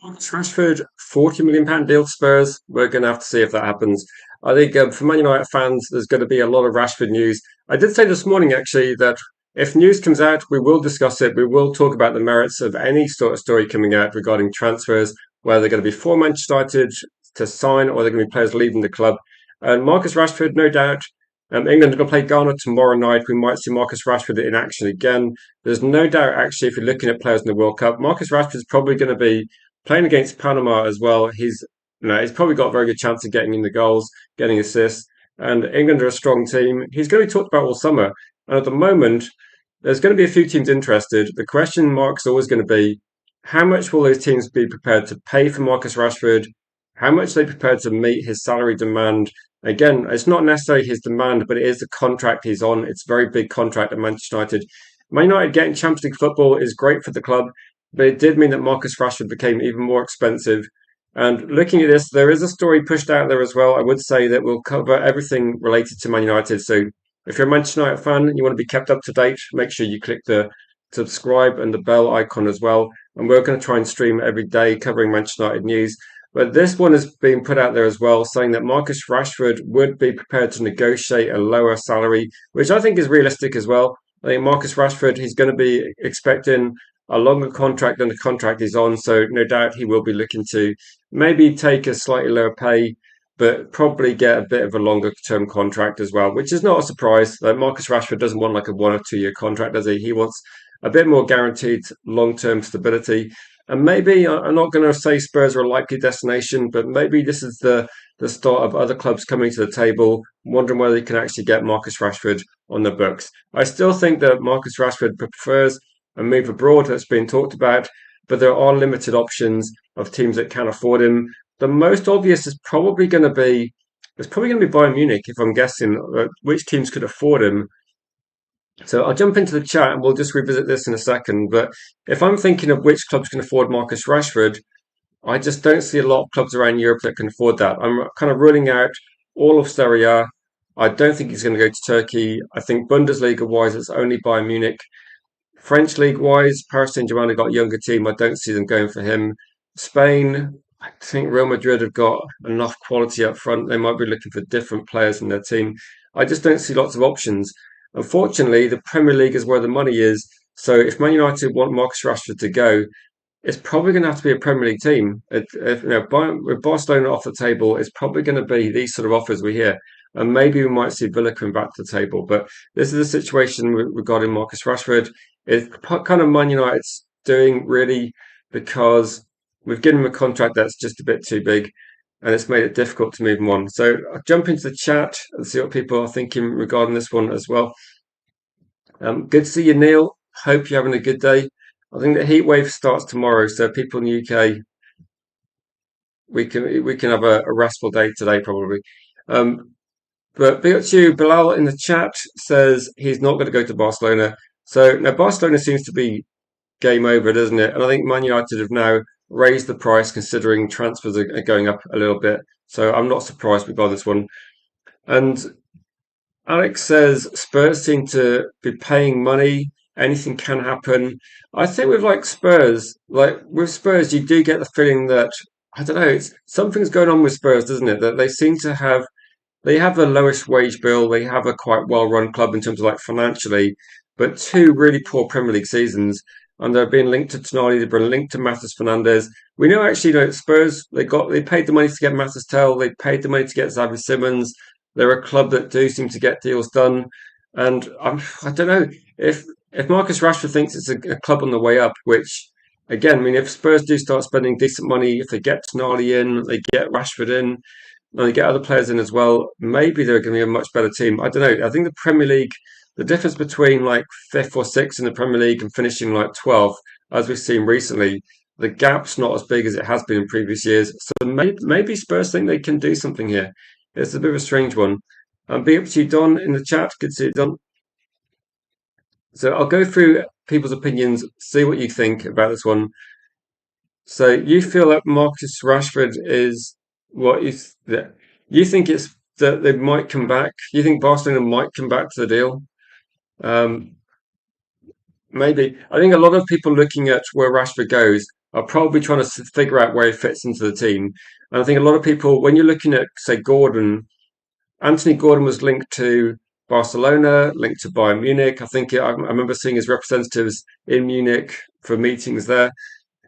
Rashford, £40 million deal to Spurs. We're going to have to see if that happens. I think for Man United fans, there's going to be a lot of Rashford news. I did say this morning, actually, that if news comes out, we will discuss it. We will talk about the merits of any sort of story coming out regarding transfers, whether they're going to be for Manchester United to sign or they're going to be players leaving the club. And Marcus Rashford, no doubt. England are going to play Ghana tomorrow night. We might see Marcus Rashford in action again. There's no doubt, actually, if you're looking at players in the World Cup, Marcus Rashford is probably going to be playing against Panama as well. He's probably got a very good chance of getting in the goals, getting assists. And England are a strong team. He's going to be talked about all summer. And at the moment, there's going to be a few teams interested. The question mark is always going to be how much will those teams be prepared to pay for Marcus Rashford? How much are they prepared to meet his salary demand? Again, it's not necessarily his demand, but it is the contract he's on. It's a very big contract at Manchester United. Man United getting Champions League football is great for the club, but it did mean that Marcus Rashford became even more expensive. And looking at this, there is a story pushed out there as well. I would say that we'll cover everything related to Man United. So if you're a Manchester United fan and you want to be kept up to date, make sure you click the subscribe and the bell icon as well. And we're going to try and stream every day covering Manchester United news. But this one is being put out there as well, saying that Marcus Rashford would be prepared to negotiate a lower salary, which I think is realistic as well. I think Marcus Rashford, he's going to be expecting a longer contract than the contract he's on, so no doubt he will be looking to maybe take a slightly lower pay, but probably get a bit of a longer term contract as well, which is not a surprise. Like Marcus Rashford doesn't want like a 1 or 2 year contract, does he? He wants a bit more guaranteed long term stability. And maybe I'm not going to say Spurs are a likely destination, but maybe this is the start of other clubs coming to the table, wondering whether they can actually get Marcus Rashford on the books. I still think that Marcus Rashford prefers a move abroad that's being talked about, but there are limited options of teams that can afford him. The most obvious is probably going to be Bayern Munich, if I'm guessing which teams could afford him. So I'll jump into the chat and we'll just revisit this in a second. But if I'm thinking of which clubs can afford Marcus Rashford, I just don't see a lot of clubs around Europe that can afford that. I'm kind of ruling out all of Serie A. I don't think he's going to go to Turkey. I think Bundesliga wise, it's only Bayern Munich. French league wise, Paris Saint-Germain have got a younger team. I don't see them going for him. Spain, I think Real Madrid have got enough quality up front. They might be looking for different players in their team. I just don't see lots of options. Unfortunately, the Premier League is where the money is. So if Man United want Marcus Rashford to go, it's probably going to have to be a Premier League team. With Barcelona off the table, it's probably going to be these sort of offers we hear. And maybe we might see Villa come back to the table. But this is a situation regarding Marcus Rashford. It's kind of Man United's doing really because we've given him a contract that's just a bit too big and it's made it difficult to move him on. So I'll jump into the chat and see what people are thinking regarding this one as well. Good to see you, Neil. Hope you're having a good day. I think the heat wave starts tomorrow, so people in the UK, we can have a restful day today probably. But big up to you, Bilal in the chat says he's not going to go to Barcelona. So now Barcelona seems to be game over, doesn't it? And I think Man United have now raised the price considering transfers are going up a little bit. So I'm not surprised we got this one. And Alex says Spurs seem to be paying money. Anything can happen. I think with Spurs, with Spurs, you do get the feeling that I don't know, something's going on with Spurs, doesn't it? That they seem to have they have the lowest wage bill. They have a quite well-run club in terms of financially, but two really poor Premier League seasons, and they're being linked to Tonali. They've been linked to Matheus Fernandes. We know actually, Spurs they paid the money to get Matheus Tel. They paid the money to get Xavi Simons. They're a club that do seem to get deals done, and I don't know if Marcus Rashford thinks it's a club on the way up, which. Again, I mean, if Spurs do start spending decent money, if they get Tonali in, they get Rashford in, and they get other players in as well, maybe they're going to be a much better team. I don't know. I think the Premier League, the difference between fifth or sixth in the Premier League and finishing 12th, as we've seen recently, the gap's not as big as it has been in previous years. So maybe Spurs think they can do something here. It's a bit of a strange one. Be up to you, Don, in the chat. Good to see you, Don. So I'll go through people's opinions, see what you think about this one. So you feel that Marcus Rashford is what is that? You think it's that they might come back? You think Barcelona might come back to the deal? Um, Maybe. I think a lot of people looking at where Rashford goes are probably trying to figure out where he fits into the team. And I think a lot of people, when you're looking at, say, Gordon, Anthony Gordon was linked to Barcelona, linked to Bayern Munich. I remember seeing his representatives in Munich for meetings there.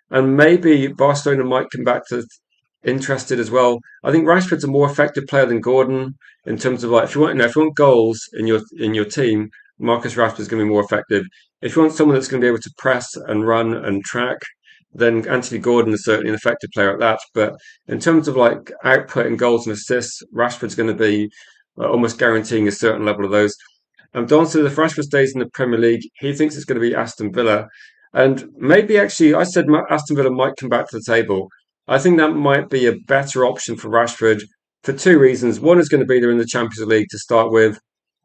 And maybe Barcelona might come back to interested as well. I think Rashford's a more effective player than Gordon in terms of like if you want goals in your team, Marcus Rashford's going to be more effective. If you want someone that's going to be able to press and run and track, then Anthony Gordon is certainly an effective player at that. But in terms of like output and goals and assists, Rashford's going to be almost guaranteeing a certain level of those. Don said if Rashford stays in the Premier League, he thinks it's going to be Aston Villa. And maybe actually, I said Aston Villa might come back to the table. I think that might be a better option for Rashford for two reasons. One is going to be they're in the Champions League to start with,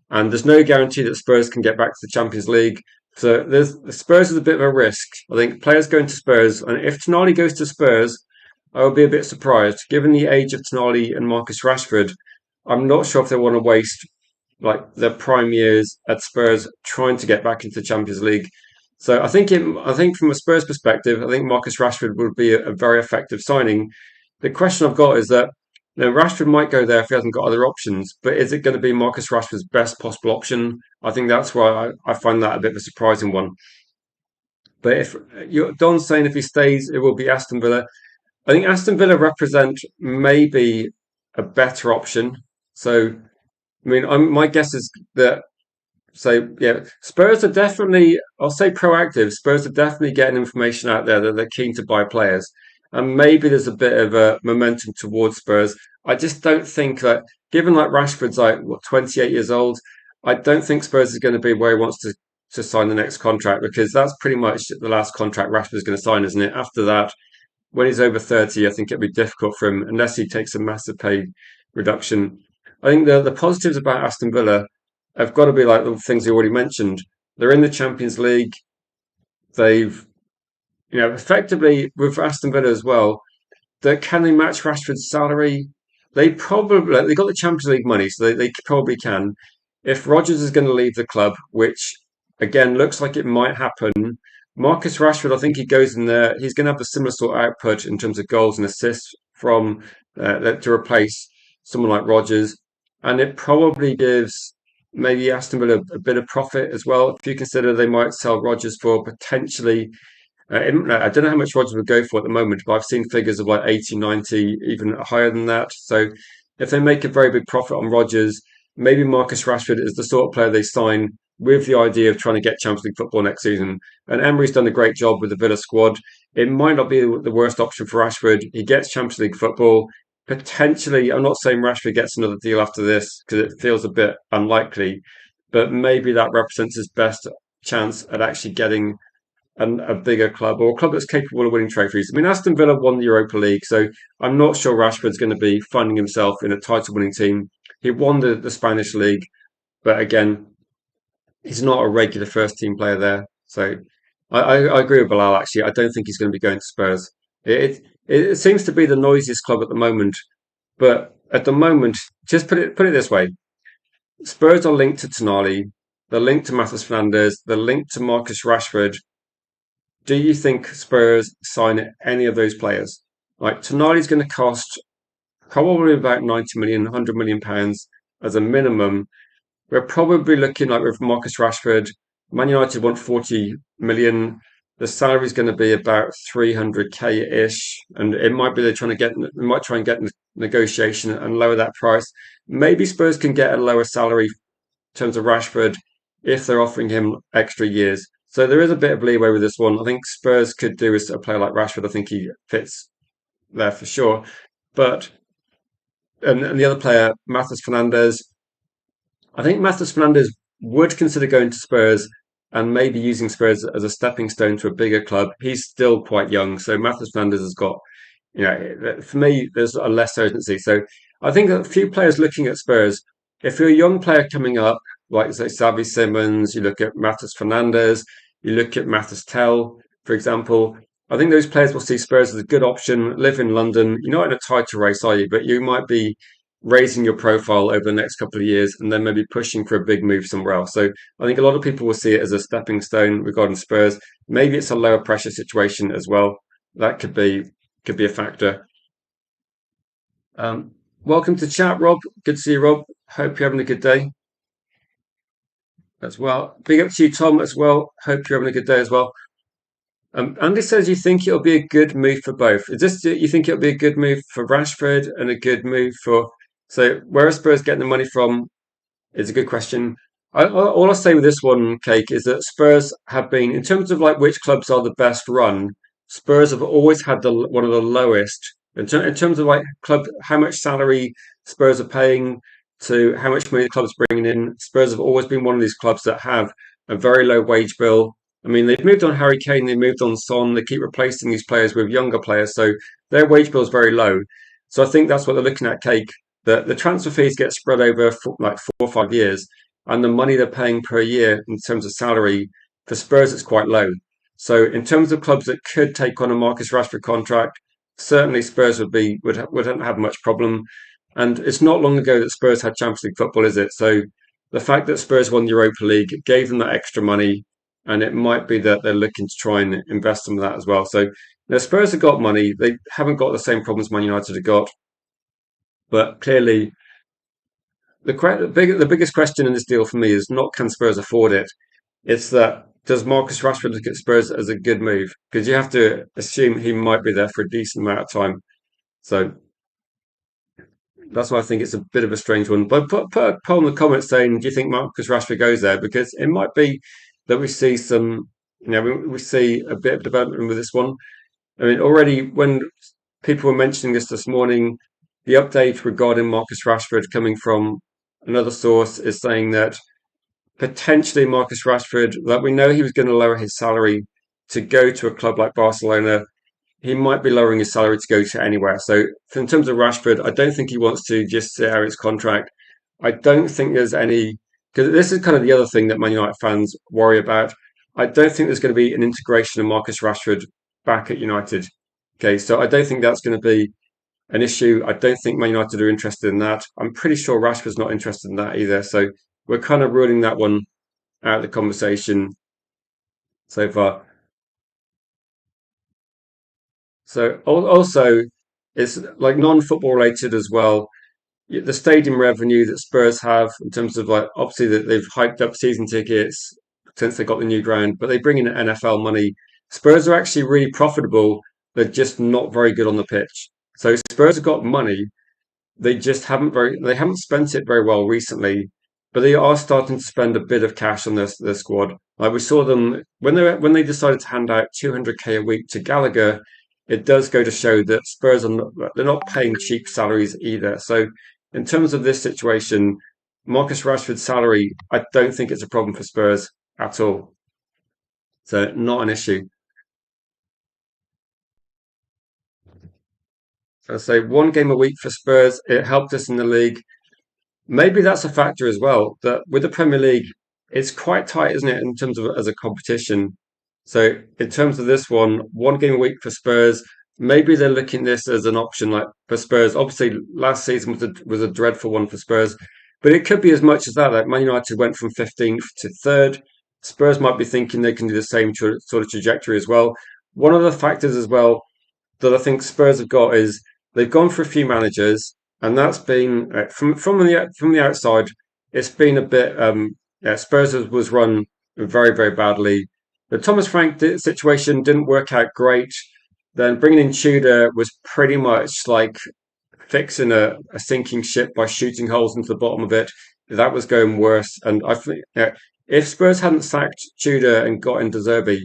and there's no guarantee that Spurs can get back to the Champions League. So the Spurs is a bit of a risk. I think players going to Spurs, and if Tonali goes to Spurs, I would be a bit surprised. Given the age of Tonali and Marcus Rashford, I'm not sure if they want to waste like their prime years at Spurs trying to get back into the Champions League. So I think from a Spurs perspective, I think Marcus Rashford would be a very effective signing. The question I've got is that Rashford might go there if he hasn't got other options, but is it going to be Marcus Rashford's best possible option? I think that's why I find that a bit of a surprising one. But if Don's saying if he stays, it will be Aston Villa. I think Aston Villa represent maybe a better option. So, my guess is that yeah, Spurs are definitely, I'll say proactive. Spurs are definitely getting information out there that they're keen to buy players. And maybe there's a bit of a momentum towards Spurs. I just don't think that, given like Rashford's like, 28 years old, I don't think Spurs is going to be where he wants to sign the next contract because that's pretty much the last contract Rashford's going to sign, isn't it? After that, when he's over 30, I think it'll be difficult for him unless he takes a massive pay reduction. I think the positives about Aston Villa have got to be like the things you already mentioned. They're in the Champions League. They've, effectively with Aston Villa as well, can they match Rashford's salary? They got the Champions League money, so they probably can. If Rodgers is going to leave the club, which again looks like it might happen, Marcus Rashford, I think he goes in there. He's going to have a similar sort of output in terms of goals and assists from to replace someone like Rodgers, and it probably gives maybe Aston Villa a bit of profit as well. If you consider they might sell Rodgers for potentially, I don't know how much Rodgers would go for at the moment, but I've seen figures of like 80, 90, even higher than that. So if they make a very big profit on Rodgers, maybe Marcus Rashford is the sort of player they sign with the idea of trying to get Champions League football next season. And Emery's done a great job with the Villa squad. It might not be the worst option for Rashford. He gets Champions League football. Potentially, I'm not saying Rashford gets another deal after this because it feels a bit unlikely, but maybe that represents his best chance at actually getting a bigger club or a club that's capable of winning trophies. Aston Villa won the Europa League, so I'm not sure Rashford's going to be finding himself in a title-winning team. He won the Spanish league, but again, he's not a regular first-team player there. So I agree with Bilal. Actually, I don't think he's going to be going to Spurs. It seems to be the noisiest club at the moment, but at the moment, just put it this way: Spurs are linked to Tonali, they're linked to Matheus Fernandes, they're linked to Marcus Rashford. Do you think Spurs sign any of those players? Like Tonali's going to cost probably about 90 million, 100 million pounds as a minimum. We're probably looking like with Marcus Rashford, Man United want 40 million. The salary is going to be about 300k ish, and it might be they might try and get negotiation and lower that price. Maybe Spurs can get a lower salary in terms of Rashford if they're offering him extra years. So there is a bit of leeway with this one. I think Spurs could do with a player like Rashford. I think he fits there for sure. But and the other player, Matheus Fernandes, I think Matheus Fernandes would consider going to Spurs and maybe using Spurs as a stepping stone to a bigger club. He's still quite young, so Matheus Fernandes has got, for me, there's a less urgency. So I think that a few players looking at Spurs, if you're a young player coming up, like say Xavi Simons, you look at Matheus Fernandes, you look at Mathys Tel, for example. I think those players will see Spurs as a good option. Live in London, you're not in a title race, are you? But you might be raising your profile over the next couple of years and then maybe pushing for a big move somewhere else. So I think a lot of people will see it as a stepping stone regarding Spurs. Maybe it's a lower pressure situation as well. that could be a factor. Um, Welcome to chat, Rob. Good to see you, Rob. Hope you're having a good day as well. Big up to you, Tom, as well. Hope you're having a good day as well. Andy says you think it'll be a good move for both. Is this you think it'll be a good move for Rashford and a good move for? So where are Spurs getting the money from? Is a good question. All I'll say with this one, Cake, is that Spurs have been, in terms of like which clubs are the best run, Spurs have always had one of the lowest in terms of like club, how much salary Spurs are paying to how much money the club's bringing in. Spurs have always been one of these clubs that have a very low wage bill. I mean, they've moved on Harry Kane, they moved on Son, they keep replacing these players with younger players, so their wage bill is very low. So I think that's what they're looking at, Cake. The transfer fees get spread over like 4 or 5 years, and the money they're paying per year in terms of salary for Spurs is quite low. So in terms of clubs that could take on a Marcus Rashford contract, certainly Spurs wouldn't have much problem. And it's not long ago that Spurs had Champions League football, is it? So the fact that Spurs won the Europa League gave them that extra money, and it might be that they're looking to try and invest some of that as well. So the Spurs have got money; they haven't got the same problems Man United have got, but clearly the biggest question in this deal for me is not can Spurs afford it. It's that does Marcus Rashford look at Spurs as a good move? Because you have to assume he might be there for a decent amount of time. So that's why I think it's a bit of a strange one. But put a poll in the comments saying, do you think Marcus Rashford goes there? Because it might be that we see we see a bit of development with this one. I mean, already when people were mentioning this morning, the update regarding Marcus Rashford coming from another source is saying that potentially Marcus Rashford, that we know he was going to lower his salary to go to a club like Barcelona. He might be lowering his salary to go to anywhere. So in terms of Rashford, I don't think he wants to just sit out his contract. I don't think there's any, because this is kind of the other thing that Man United fans worry about. I don't think there's going to be an integration of Marcus Rashford back at United. Okay, so I don't think that's going to be an issue. I don't think Man United are interested in that. I'm pretty sure Rashford's not interested in that either. So we're kind of ruling that one out of the conversation so far. So also, it's like non-football related as well. The stadium revenue that Spurs have in terms of like obviously that they've hyped up season tickets since they got the new ground, but they bring in NFL money. Spurs are actually really profitable. They're just not very good on the pitch. So Spurs have got money, they haven't spent it very well recently, but they are starting to spend a bit of cash on their squad. Like we saw them when they decided to hand out 200k a week to Gallagher. It does go to show that Spurs they're not paying cheap salaries either. So in terms of this situation, Marcus Rashford's salary, I don't think it's a problem for Spurs at all. So not an issue. So I say one game a week for Spurs. It helped us in the league. Maybe that's a factor as well, that with the Premier League, it's quite tight, isn't it, in terms of as a competition. So in terms of this one game a week for Spurs, maybe they're looking at this as an option like for Spurs. Obviously, last season was a dreadful one for Spurs, but it could be as much as that. Like Man United went from 15th to third. Spurs might be thinking they can do the same sort of trajectory as well. One of the factors as well that I think Spurs have got is they've gone for a few managers, and that's been from the outside. It's been a bit. Yeah, Spurs was run very badly. The Thomas Frank situation didn't work out great. Then bringing in Tudor was pretty much like fixing a sinking ship by shooting holes into the bottom of it. That was going worse, and I think if Spurs hadn't sacked Tudor and got in De Zerbi,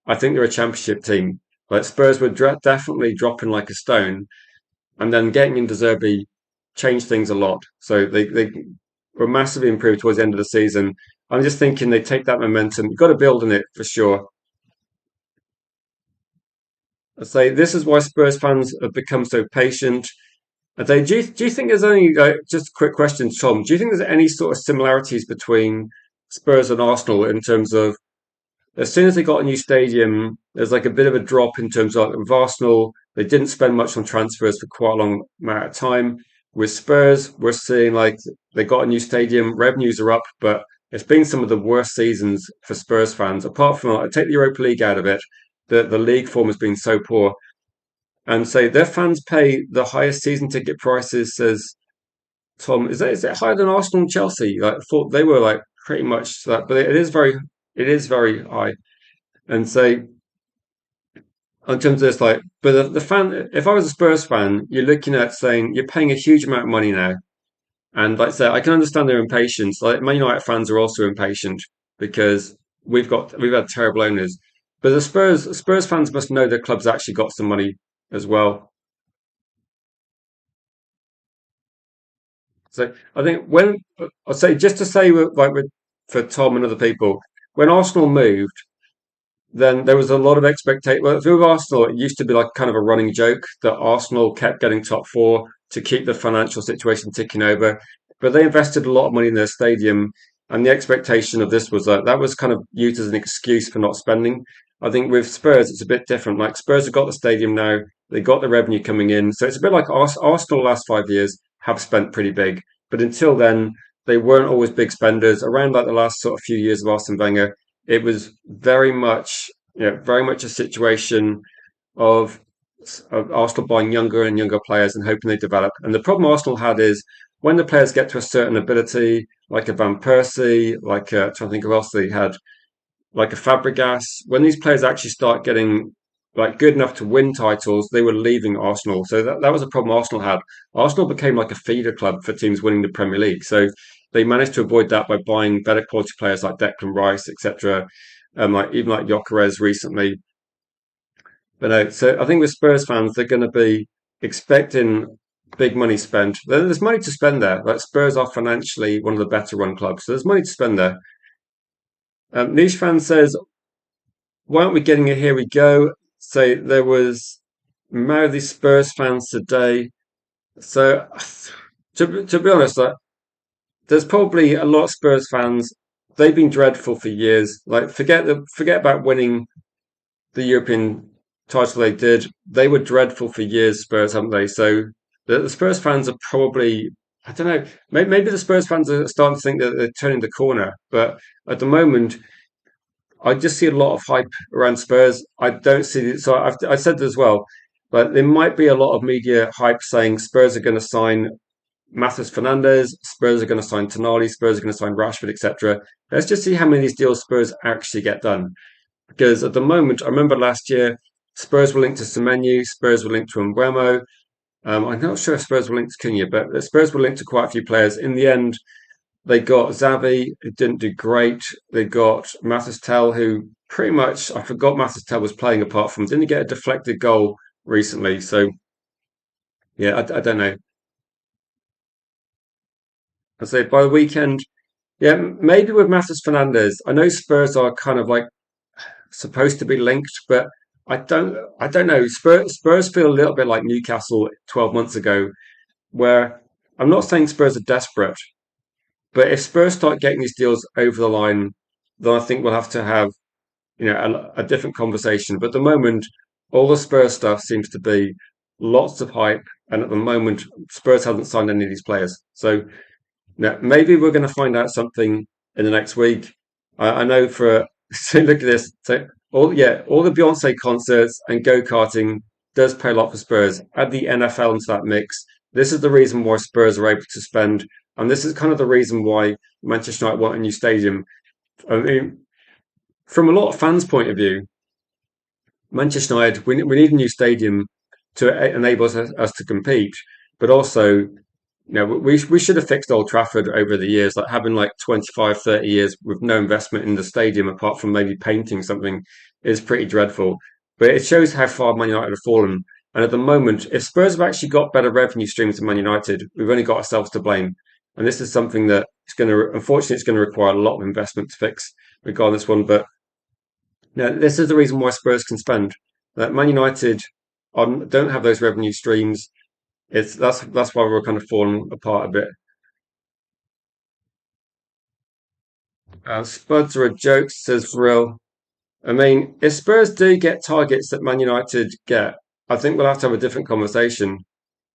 I think they're a championship team. Like Spurs were definitely dropping like a stone, and then getting in De Zerbi changed things a lot. So they were massively improved towards the end of the season. I'm just thinking they take that momentum. You've got to build on it for sure. I say this is why Spurs fans have become so patient. Do you think there's any just a quick question, Tom? Do you think there's any sort of similarities between Spurs and Arsenal in terms of as soon as they got a new stadium, there's like a bit of a drop in terms of with Arsenal. They didn't spend much on transfers for quite a long amount of time. With Spurs, we're seeing like they got a new stadium, revenues are up, but it's been some of the worst seasons for Spurs fans. Apart from, I take the Europa League out of it, the league form has been so poor. and say their fans pay the highest season ticket prices. Says Tom, is it higher than Arsenal and Chelsea? Like I thought they were like pretty much that, but it is very high. And say in terms of this, like, but the fan, if I was a Spurs fan, you're looking at saying you're paying a huge amount of money now. And like I say, I can understand their impatience. Like Man United fans are also impatient because we've had terrible owners. But the Spurs fans must know their club's actually got some money as well. So I think when I'll say just to say for Tom and other people, when Arsenal moved, then there was a lot of expectation. Well, with Arsenal, it used to be like kind of a running joke that Arsenal kept getting top four to keep the financial situation ticking over. But they invested a lot of money in their stadium, and the expectation of this was that was kind of used as an excuse for not spending. I think with Spurs, it's a bit different. Like Spurs have got the stadium now, they got the revenue coming in, so it's a bit like Arsenal. The last 5 years have spent pretty big, but until then, they weren't always big spenders. Around like the last sort of few years of Arsene Wenger, it was very much a situation of, of Arsenal buying younger and younger players and hoping they develop. And the problem Arsenal had is when the players get to a certain ability, like a Van Persie, trying to think of else they had, like a Fabregas, when these players actually start getting like good enough to win titles, they were leaving Arsenal. So that was a problem Arsenal had. Arsenal became like a feeder club for teams winning the Premier League. So they managed to avoid that by buying better quality players like Declan Rice, etc. Like even like Gyökeres recently. But no, so I think with Spurs fans, they're going to be expecting big money spent. There's money to spend there. Like Spurs are financially one of the better run clubs, so there's money to spend there. Niche fan says, "Why aren't we getting it? Here we go." So there was mouthy Spurs fans today. So to be honest, like, there's probably a lot of Spurs fans. They've been dreadful for years. Like forget about winning the European title they did. They were dreadful for years, Spurs, haven't they? So the Spurs fans are probably, I don't know, maybe the Spurs fans are starting to think that they're turning the corner. But at the moment, I just see a lot of hype around Spurs. I don't see, so I said as well, but there might be a lot of media hype saying Spurs are going to sign Matheus Fernandes, Spurs are going to sign Tonali, Spurs are going to sign Rashford, etc. Let's just see how many of these deals Spurs actually get done. Because at the moment, I remember last year, Spurs were linked to Semenyo, Spurs were linked to Mbeumo. I'm not sure if Spurs were linked to Cunha, but Spurs were linked to quite a few players. In the end, they got Xavi, who didn't do great. They got Mathys Tel, who pretty much, I forgot Mathys Tel was playing apart from, didn't he get a deflected goal recently? So, yeah, I don't know. I say by the weekend, yeah, maybe with Mathis Fernandez. I know Spurs are kind of like supposed to be linked, but I don't know. Spurs feel a little bit like Newcastle 12 months ago, where I'm not saying Spurs are desperate, but if Spurs start getting these deals over the line, then I think we'll have to have a different conversation. But at the moment, all the Spurs stuff seems to be lots of hype, and at the moment, Spurs hasn't signed any of these players. So maybe we're going to find out something in the next week. I know for so look at this. So all the Beyonce concerts and go karting does pay a lot for Spurs. Add the NFL into that mix. This is the reason why Spurs are able to spend, and this is kind of the reason why Manchester United want a new stadium. I mean, from a lot of fans' point of view, Manchester United we need a new stadium to enable us to compete, but also we should have fixed Old Trafford over the years, like having like 25, 30 years with no investment in the stadium apart from maybe painting something is pretty dreadful. But it shows how far Man United have fallen. And at the moment, if Spurs have actually got better revenue streams than Man United, we've only got ourselves to blame. And this is something that unfortunately, it's going to require a lot of investment to fix regarding this one. But this is the reason why Spurs can spend. That Man United don't have those revenue streams. That's why we're kind of falling apart a bit. Spuds are a joke, says Vrill. I mean, if Spurs do get targets that Man United get, I think we'll have to have a different conversation.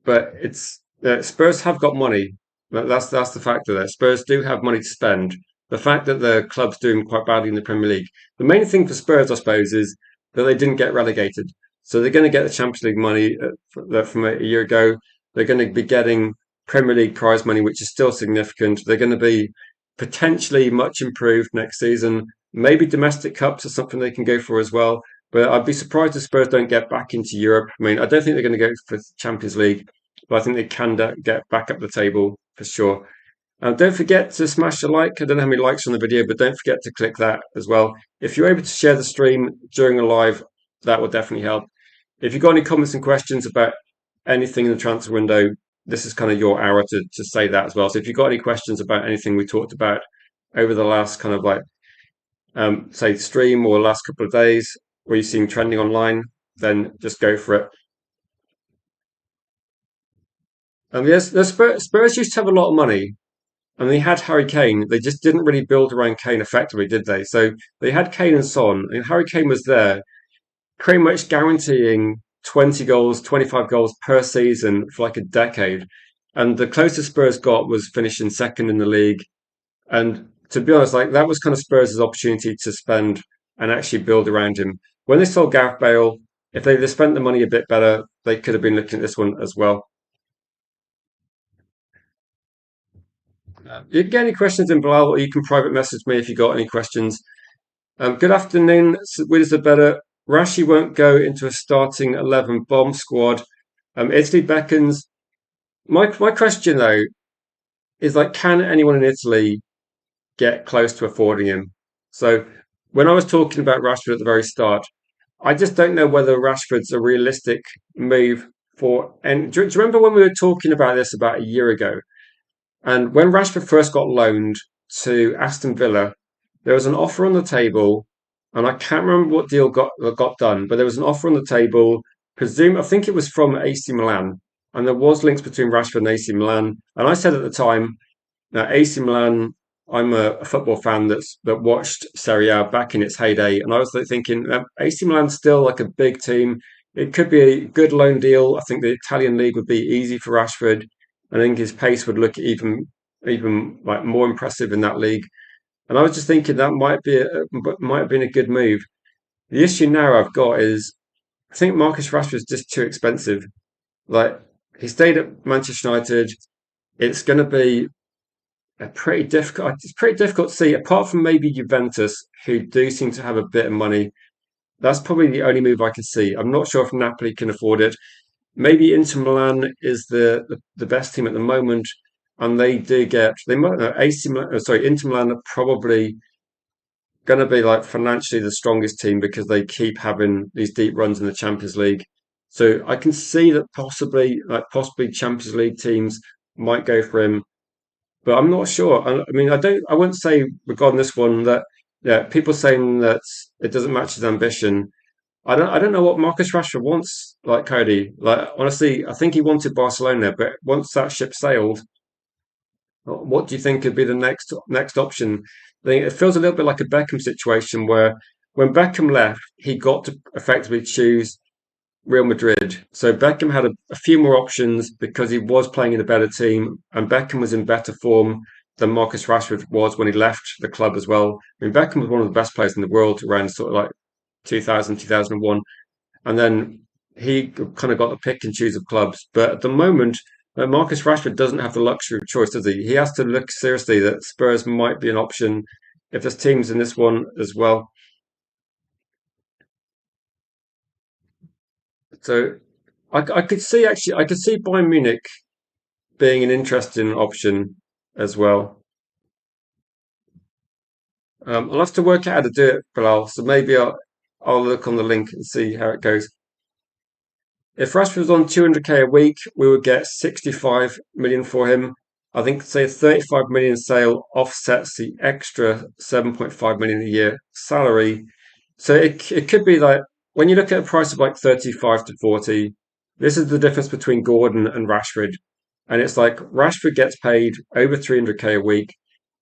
But it's Spurs have got money. That's the fact of it. Spurs do have money to spend. The fact that the club's doing quite badly in the Premier League. The main thing for Spurs, I suppose, is that they didn't get relegated. So they're going to get the Champions League money from a year ago. They're going to be getting Premier League prize money, which is still significant. They're going to be potentially much improved next season. Maybe domestic cups are something they can go for as well. But I'd be surprised if Spurs don't get back into Europe. I mean, I don't think they're going to go for Champions League, but I think they can get back up the table for sure. Don't forget to smash the like. I don't know how many likes on the video, but don't forget to click that as well. If you're able to share the stream during a live, that will definitely help. If you've got any comments and questions about anything in the transfer window, this is kind of your hour to say that as well. So if you've got any questions about anything we talked about over the last kind of like, say, stream or last couple of days, or you've seen trending online, then just go for it. Yes, the Spurs used to have a lot of money, and they had Harry Kane. They just didn't really build around Kane effectively, did they? So they had Kane and Son, and Harry Kane was there, pretty much guaranteeing 20 goals, 25 goals per season for like a decade. And the closest Spurs got was finishing second in the league. And to be honest, like that was kind of Spurs' opportunity to spend and actually build around him. When they sold Gareth Bale, if they'd spent the money a bit better, they could have been looking at this one as well. You can get any questions in below, or you can private message me if you got any questions. Good afternoon, Winners are better. Rashi won't go into a starting 11 bomb squad. Italy beckons. My question though is like, can anyone in Italy get close to affording him? So when I was talking about Rashford at the very start, I just don't know whether Rashford's a realistic move for. And do you remember when we were talking about this about a year ago? And when Rashford first got loaned to Aston Villa, there was an offer on the table, and I can't remember what deal got done, but there was an offer on the table. I think it was from AC Milan, and there was links between Rashford and AC Milan. And I said at the time, now AC Milan, I'm a football fan that watched Serie A back in its heyday, and I was like thinking AC Milan's still like a big team. It could be a good loan deal. I think the Italian league would be easy for Rashford. I think his pace would look even like more impressive in that league. And I was just thinking that might have been a good move. The issue now I've got is I think Marcus Rashford is just too expensive. Like he stayed at Manchester United. It's going to be a pretty difficult. It's pretty difficult to see. Apart from maybe Juventus, who do seem to have a bit of money, that's probably the only move I can see. I'm not sure if Napoli can afford it. Maybe Inter Milan is the best team at the moment, and they might no, AC Milan, sorry, Inter Milan are probably going to be like financially the strongest team because they keep having these deep runs in the Champions League. So I can see that possibly Champions League teams might go for him, but I'm not sure. I mean, I wouldn't say regarding this one that yeah, people saying that it doesn't match his ambition. I don't know what Marcus Rashford wants, like Cody. Like honestly, I think he wanted Barcelona, but once that ship sailed, what do you think could be the next option? I think it feels a little bit like a Beckham situation where when Beckham left, he got to effectively choose Real Madrid. So Beckham had a few more options because he was playing in a better team, and Beckham was in better form than Marcus Rashford was when he left the club as well. I mean, Beckham was one of the best players in the world around sort of like 2000, 2001. And then he kind of got the pick and choose of clubs. But at the moment, Marcus Rashford doesn't have the luxury of choice, does he? He has to look seriously that Spurs might be an option if there's teams in this one as well. So I could see I could see Bayern Munich being an interesting option as well. I'll have to work out how to do it, Bilal. So maybe I'll look on the link and see how it goes. If Rashford was on 200k a week, we would get 65 million for him. I think say 35 million sale offsets the extra 7.5 million a year salary. So it could be like when you look at a price of like 35 to 40, this is the difference between Gordon and Rashford. And it's like Rashford gets paid over 300k a week.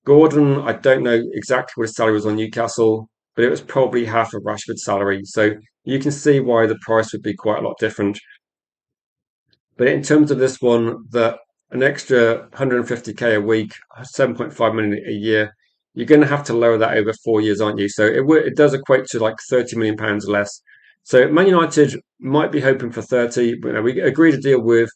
Gordon, I don't know exactly what his salary was on Newcastle, but it was probably half of Rashford's salary. So you can see why the price would be quite a lot different. But in terms of this one, that an extra 150k a week, 7.5 million a year, you're going to have to lower that over 4 years, aren't you? So it does equate to like 30 million pounds less. So Man United might be hoping for 30. But, we agreed a deal with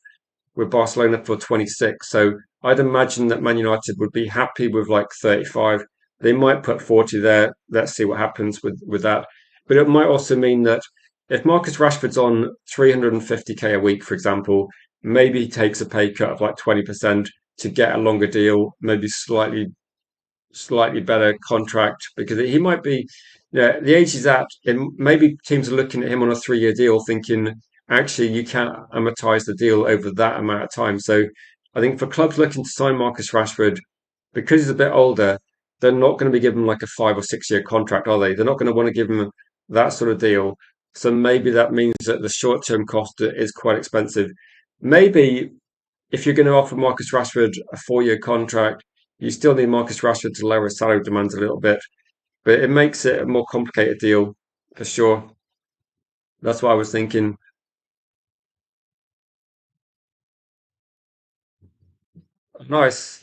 Barcelona for 26. So I'd imagine that Man United would be happy with like 35. They might put 40 there. Let's see what happens with that. But it might also mean that if Marcus Rashford's on 350k a week, for example, maybe he takes a pay cut of like 20% to get a longer deal, maybe slightly better contract because he might be, yeah, the age he's at, and maybe teams are looking at him on a 3 year deal thinking, actually, you can't amortize the deal over that amount of time. So I think for clubs looking to sign Marcus Rashford, because he's a bit older, they're not going to be giving him like a 5 or 6 year contract, are they? They're not going to want to give him that sort of deal. So maybe that means that the short term cost is quite expensive. Maybe if you're going to offer Marcus Rashford a 4 year contract, you still need Marcus Rashford to lower his salary demands a little bit, but it makes it a more complicated deal for sure. That's what I was thinking. Nice.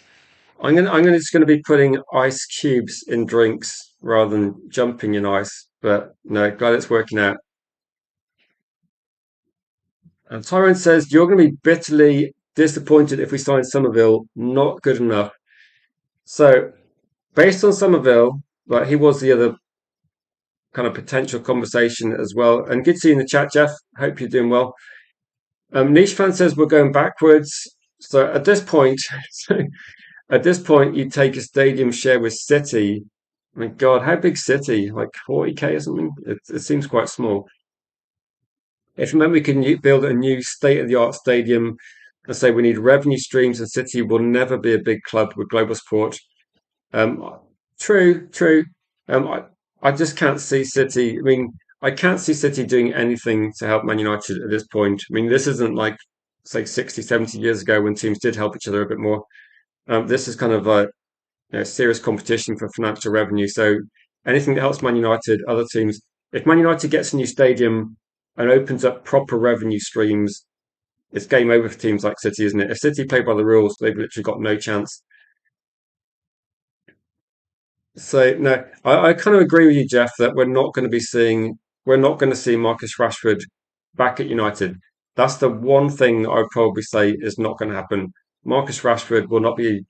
I'm gonna just gonna be putting ice cubes in drinks rather than jumping in ice. But no, glad it's working out. And Tyrone says you're gonna be bitterly disappointed if we sign Somerville. Not good enough. So based on Somerville, like he was the other kind of potential conversation as well. And good to see you in the chat, Jeff. Hope you're doing well. Niche fan says we're going backwards. So at this point, at this point, you take a stadium share with City. I mean, God, how big City? Like 40k or something? It seems quite small. If remember, we can build a new state-of-the-art stadium and say we need revenue streams, and City will never be a big club with global support. Um, true, true. I just can't see City. I mean, I can't see City doing anything to help Man United at this point. I mean, this isn't like, say, 60, 70 years ago when teams did help each other a bit more. This is kind of a serious competition for financial revenue. So anything that helps Man United, other teams, if Man United gets a new stadium and opens up proper revenue streams, it's game over for teams like City, isn't it? If City play by the rules, they've literally got no chance. So no, I kind of agree with you, Jeff, that we're not going to see Marcus Rashford back at United. That's the one thing that I would probably say is not going to happen. Marcus Rashford will not be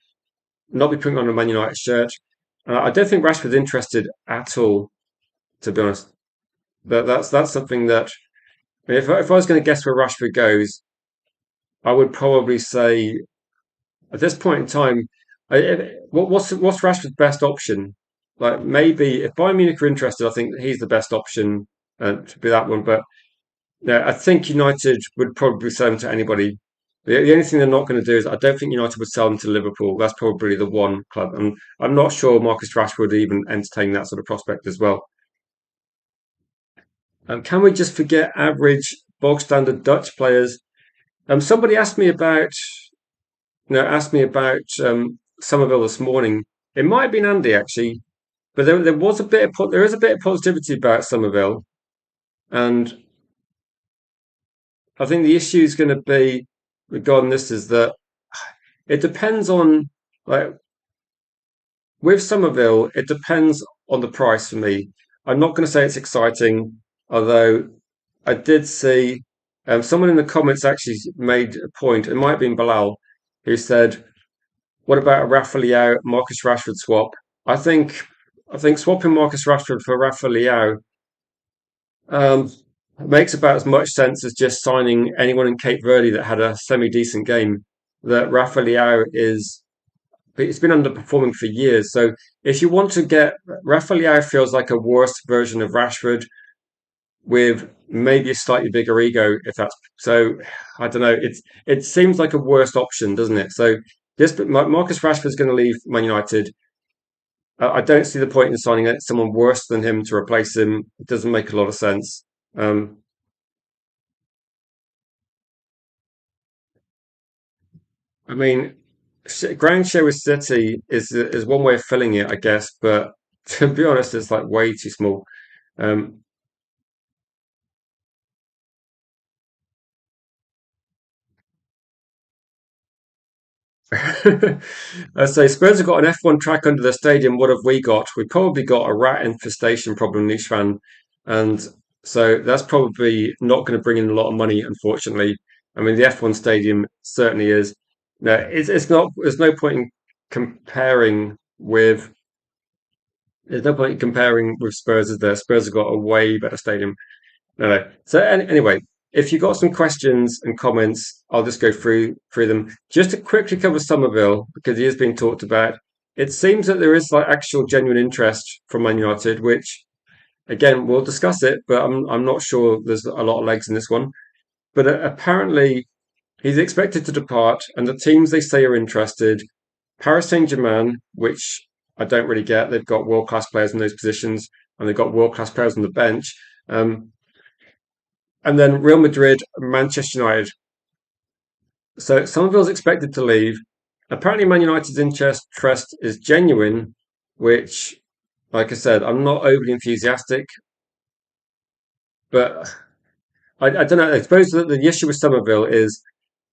putting on a Man United shirt. I don't think Rashford's interested at all, to be honest. That's something that if I was going to guess where Rashford goes, I would probably say at this point in time, what's Rashford's best option? Like maybe if Bayern Munich are interested, I think he's the best option to be that one. But yeah, I think United would probably sell him to anybody. The only thing they're not going to do is I don't think United would sell him to Liverpool. That's probably the one club, and I'm not sure Marcus Rashford would even entertain that sort of prospect as well. Can we just forget average bog standard Dutch players? Somebody asked me about Somerville this morning. It might have been Andy actually, but there is a bit of positivity about Somerville, and I think the issue is going to be regarding this is that it depends on like with Somerville, it depends on the price for me. I'm not going to say it's exciting, although I did see someone in the comments actually made a point. It might have been Bilal who said, "What about a Rafa Leao Marcus Rashford swap?" I think I think swapping Marcus Rashford for Rafa Leao um, makes about as much sense as just signing anyone in Cape Verde that had a semi decent game. That Rafa Leao is it's been underperforming for years. So if you want to get Rafa Leao feels like a worse version of Rashford with maybe a slightly bigger ego, if that's so. I don't know. It seems like a worse option, doesn't it? So this Marcus Rashford's going to leave Man United. I don't see the point in signing someone worse than him to replace him. It doesn't make a lot of sense. I mean, ground share with City is one way of filling it, I guess, but to be honest, it's like way too small. Um, I say Spurs have got an F1 track under the stadium. What have we got? We probably got a rat infestation problem, niche fan, and So that's probably not going to bring in a lot of money, unfortunately. I mean, the F1 stadium certainly is. No, it's not. There's no point in comparing with. There's no point in comparing with Spurs. Is there? Spurs have got a way better stadium. No, no. So anyway, if you got some questions and comments, I'll just go through them. Just to quickly cover Somerville because he is being talked about. It seems that there is like actual genuine interest from Man United, which again we'll discuss it, but I'm not sure there's a lot of legs in this one. But apparently he's expected to depart, and the teams they say are interested: Paris Saint-Germain, which I don't really get. They've got world class players in those positions, and they've got world class players on the bench. And then Real Madrid, Manchester United. So Somerville's expected to leave. Apparently, Man United's interest is genuine, which, like I said, I'm not overly enthusiastic, but I don't know. I suppose that the issue with Somerville is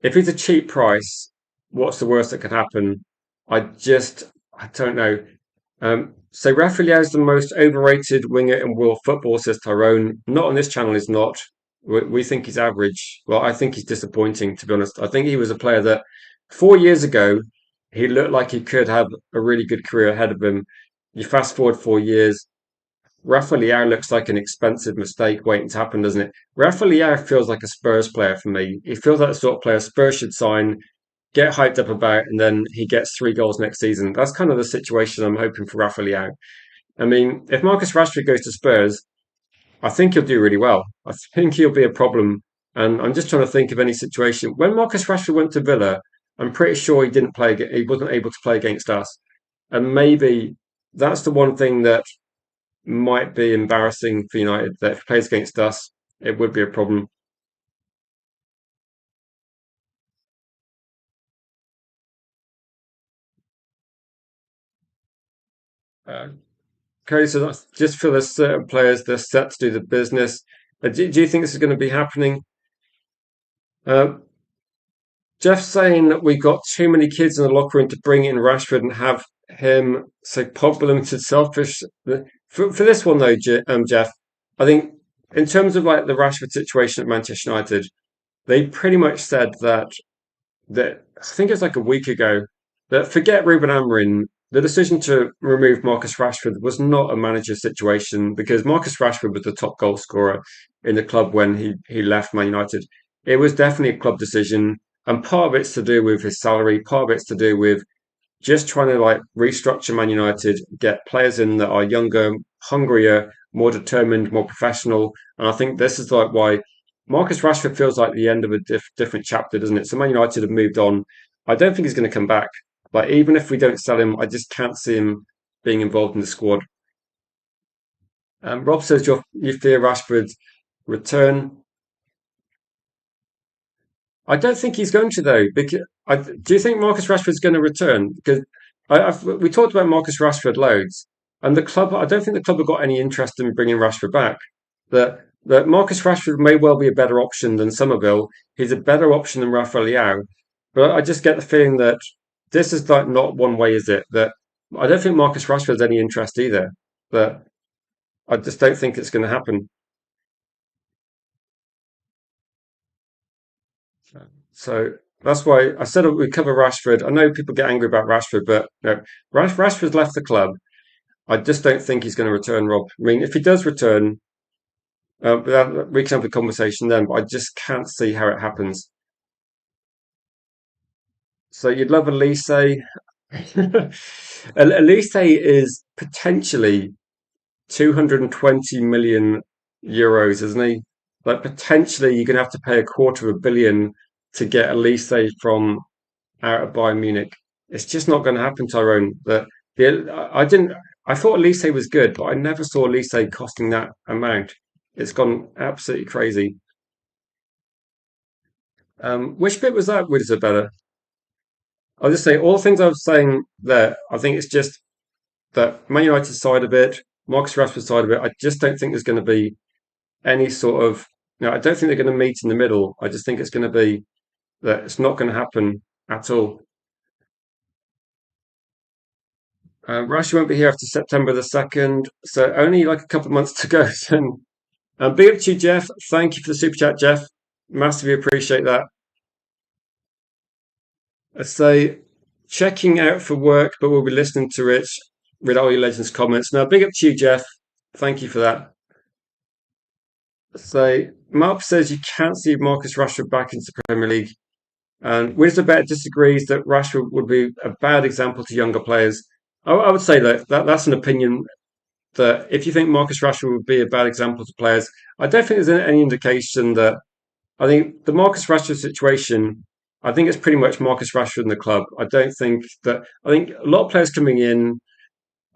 if it's a cheap price, what's the worst that could happen? I don't know. So Rafael is the most overrated winger in world football, says Tyrone. Not on this channel, is not. We think he's average. Well, I think he's disappointing, to be honest. I think he was a player that 4 years ago, he looked like he could have a really good career ahead of him. You fast forward 4 years, Rafael looks like an expensive mistake waiting to happen, doesn't it? Rafael feels like a Spurs player for me. He feels like the sort of player Spurs should sign, get hyped up about, and then he gets 3 goals next season. That's kind of the situation I'm hoping for Rafael. I mean, if Marcus Rashford goes to Spurs, I think he'll do really well. I think he'll be a problem. And I'm just trying to think of any situation. When Marcus Rashford went to Villa, I'm pretty sure he didn't play. He wasn't able to play against us. And maybe that's the one thing that might be embarrassing for United. That if he plays against us, it would be a problem. Uh, okay, so that's just for the certain players, they're set to do the business. Do you think this is going to be happening? Uh, Jeff's saying that we've got too many kids in the locker room to bring in Rashford and have him so Pogba limited selfish. For this one though, Jeff, I think in terms of like the Rashford situation at Manchester United, they pretty much said that I think it was like a week ago that forget Ruben Amorim. The decision to remove Marcus Rashford was not a manager situation because Marcus Rashford was the top goal scorer in the club when he left Man United. It was definitely a club decision, and part of it's to do with his salary, part of it's to do with just trying to like restructure Man United, get players in that are younger, hungrier, more determined, more professional. And I think this is like why Marcus Rashford feels like the end of a different chapter, doesn't it? So Man United have moved on. I don't think he's going to come back. Like even if we don't sell him, I just can't see him being involved in the squad. Rob says you fear Rashford's return. I don't think he's going to though. Because do you think Marcus Rashford's going to return? Because we talked about Marcus Rashford loads, and the club. I don't think the club have got any interest in bringing Rashford back. That Marcus Rashford may well be a better option than Somerville. He's a better option than Rafael Leao, but I just get the feeling that this is like not one way, is it? That I don't think Marcus Rashford has any interest either. But I just don't think it's going to happen. So that's why I said we cover Rashford. I know people get angry about Rashford, but no, Rashford's left the club. I just don't think he's going to return, Rob. I mean, if he does return, we can have a conversation then, but I just can't see how it happens. So you'd love Elise. Elise is potentially 220 million euros, isn't he? Like potentially you're going to have to pay a quarter of a billion to get Elise from out of Bayern Munich. It's just not going to happen, Tyrone. I didn't. I thought Elise was good, but I never saw Elise costing that amount. It's gone absolutely crazy. Which bit was that, Isabella? I'll just say all the things I was saying there. I think it's just that Man United side of it, Marcus Rashford side of it. I just don't think there's going to be any sort of. I don't think they're going to meet in the middle. I just think it's going to be that it's not going to happen at all. Russia won't be here after September the 2nd, so only like a couple of months to go. Big up to you, Jeff. Thank you for the super chat, Jeff. Massively appreciate that. I say checking out for work, but we'll be listening to it with all your legends comments. Now, big up to you, Jeff. Thank you for that. So Mark says you can't see Marcus Rashford back into the Premier League. And Wizardbet disagrees that Rashford would be a bad example to younger players. I would say that's an opinion that if you think Marcus Rashford would be a bad example to players, I don't think there's any indication that. I think the Marcus Rashford situation, I think it's pretty much Marcus Rashford in the club. I don't think that. I think a lot of players coming in.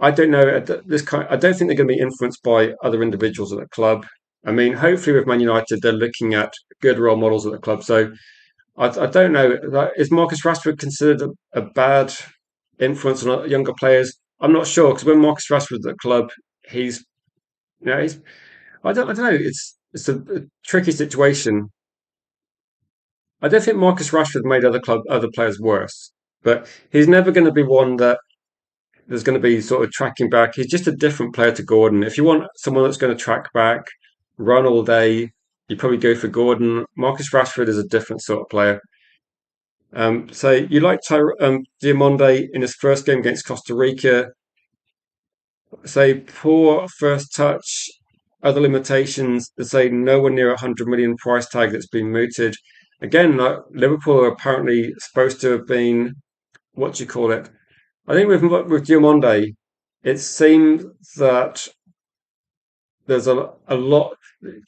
I don't know I don't think they're going to be influenced by other individuals at the club. I mean, hopefully with Man United, they're looking at good role models at the club. So I don't know. Is Marcus Rashford considered a bad influence on younger players? I'm not sure because when Marcus Rashford's at the club, he's he's I don't know. It's a tricky situation. I don't think Marcus Rashford made other players worse, but he's never going to be one that there's going to be sort of tracking back. He's just a different player to Gordon. If you want someone that's going to track back, run all day, you probably go for Gordon. Marcus Rashford is a different sort of player. So you like Diamonde in his first game against Costa Rica. Say poor first touch, other limitations. Say nowhere near 100 million price tag that's been mooted. Again, Liverpool are apparently supposed to have been what do you call it? I think with Diamonde, it seems that there's a lot.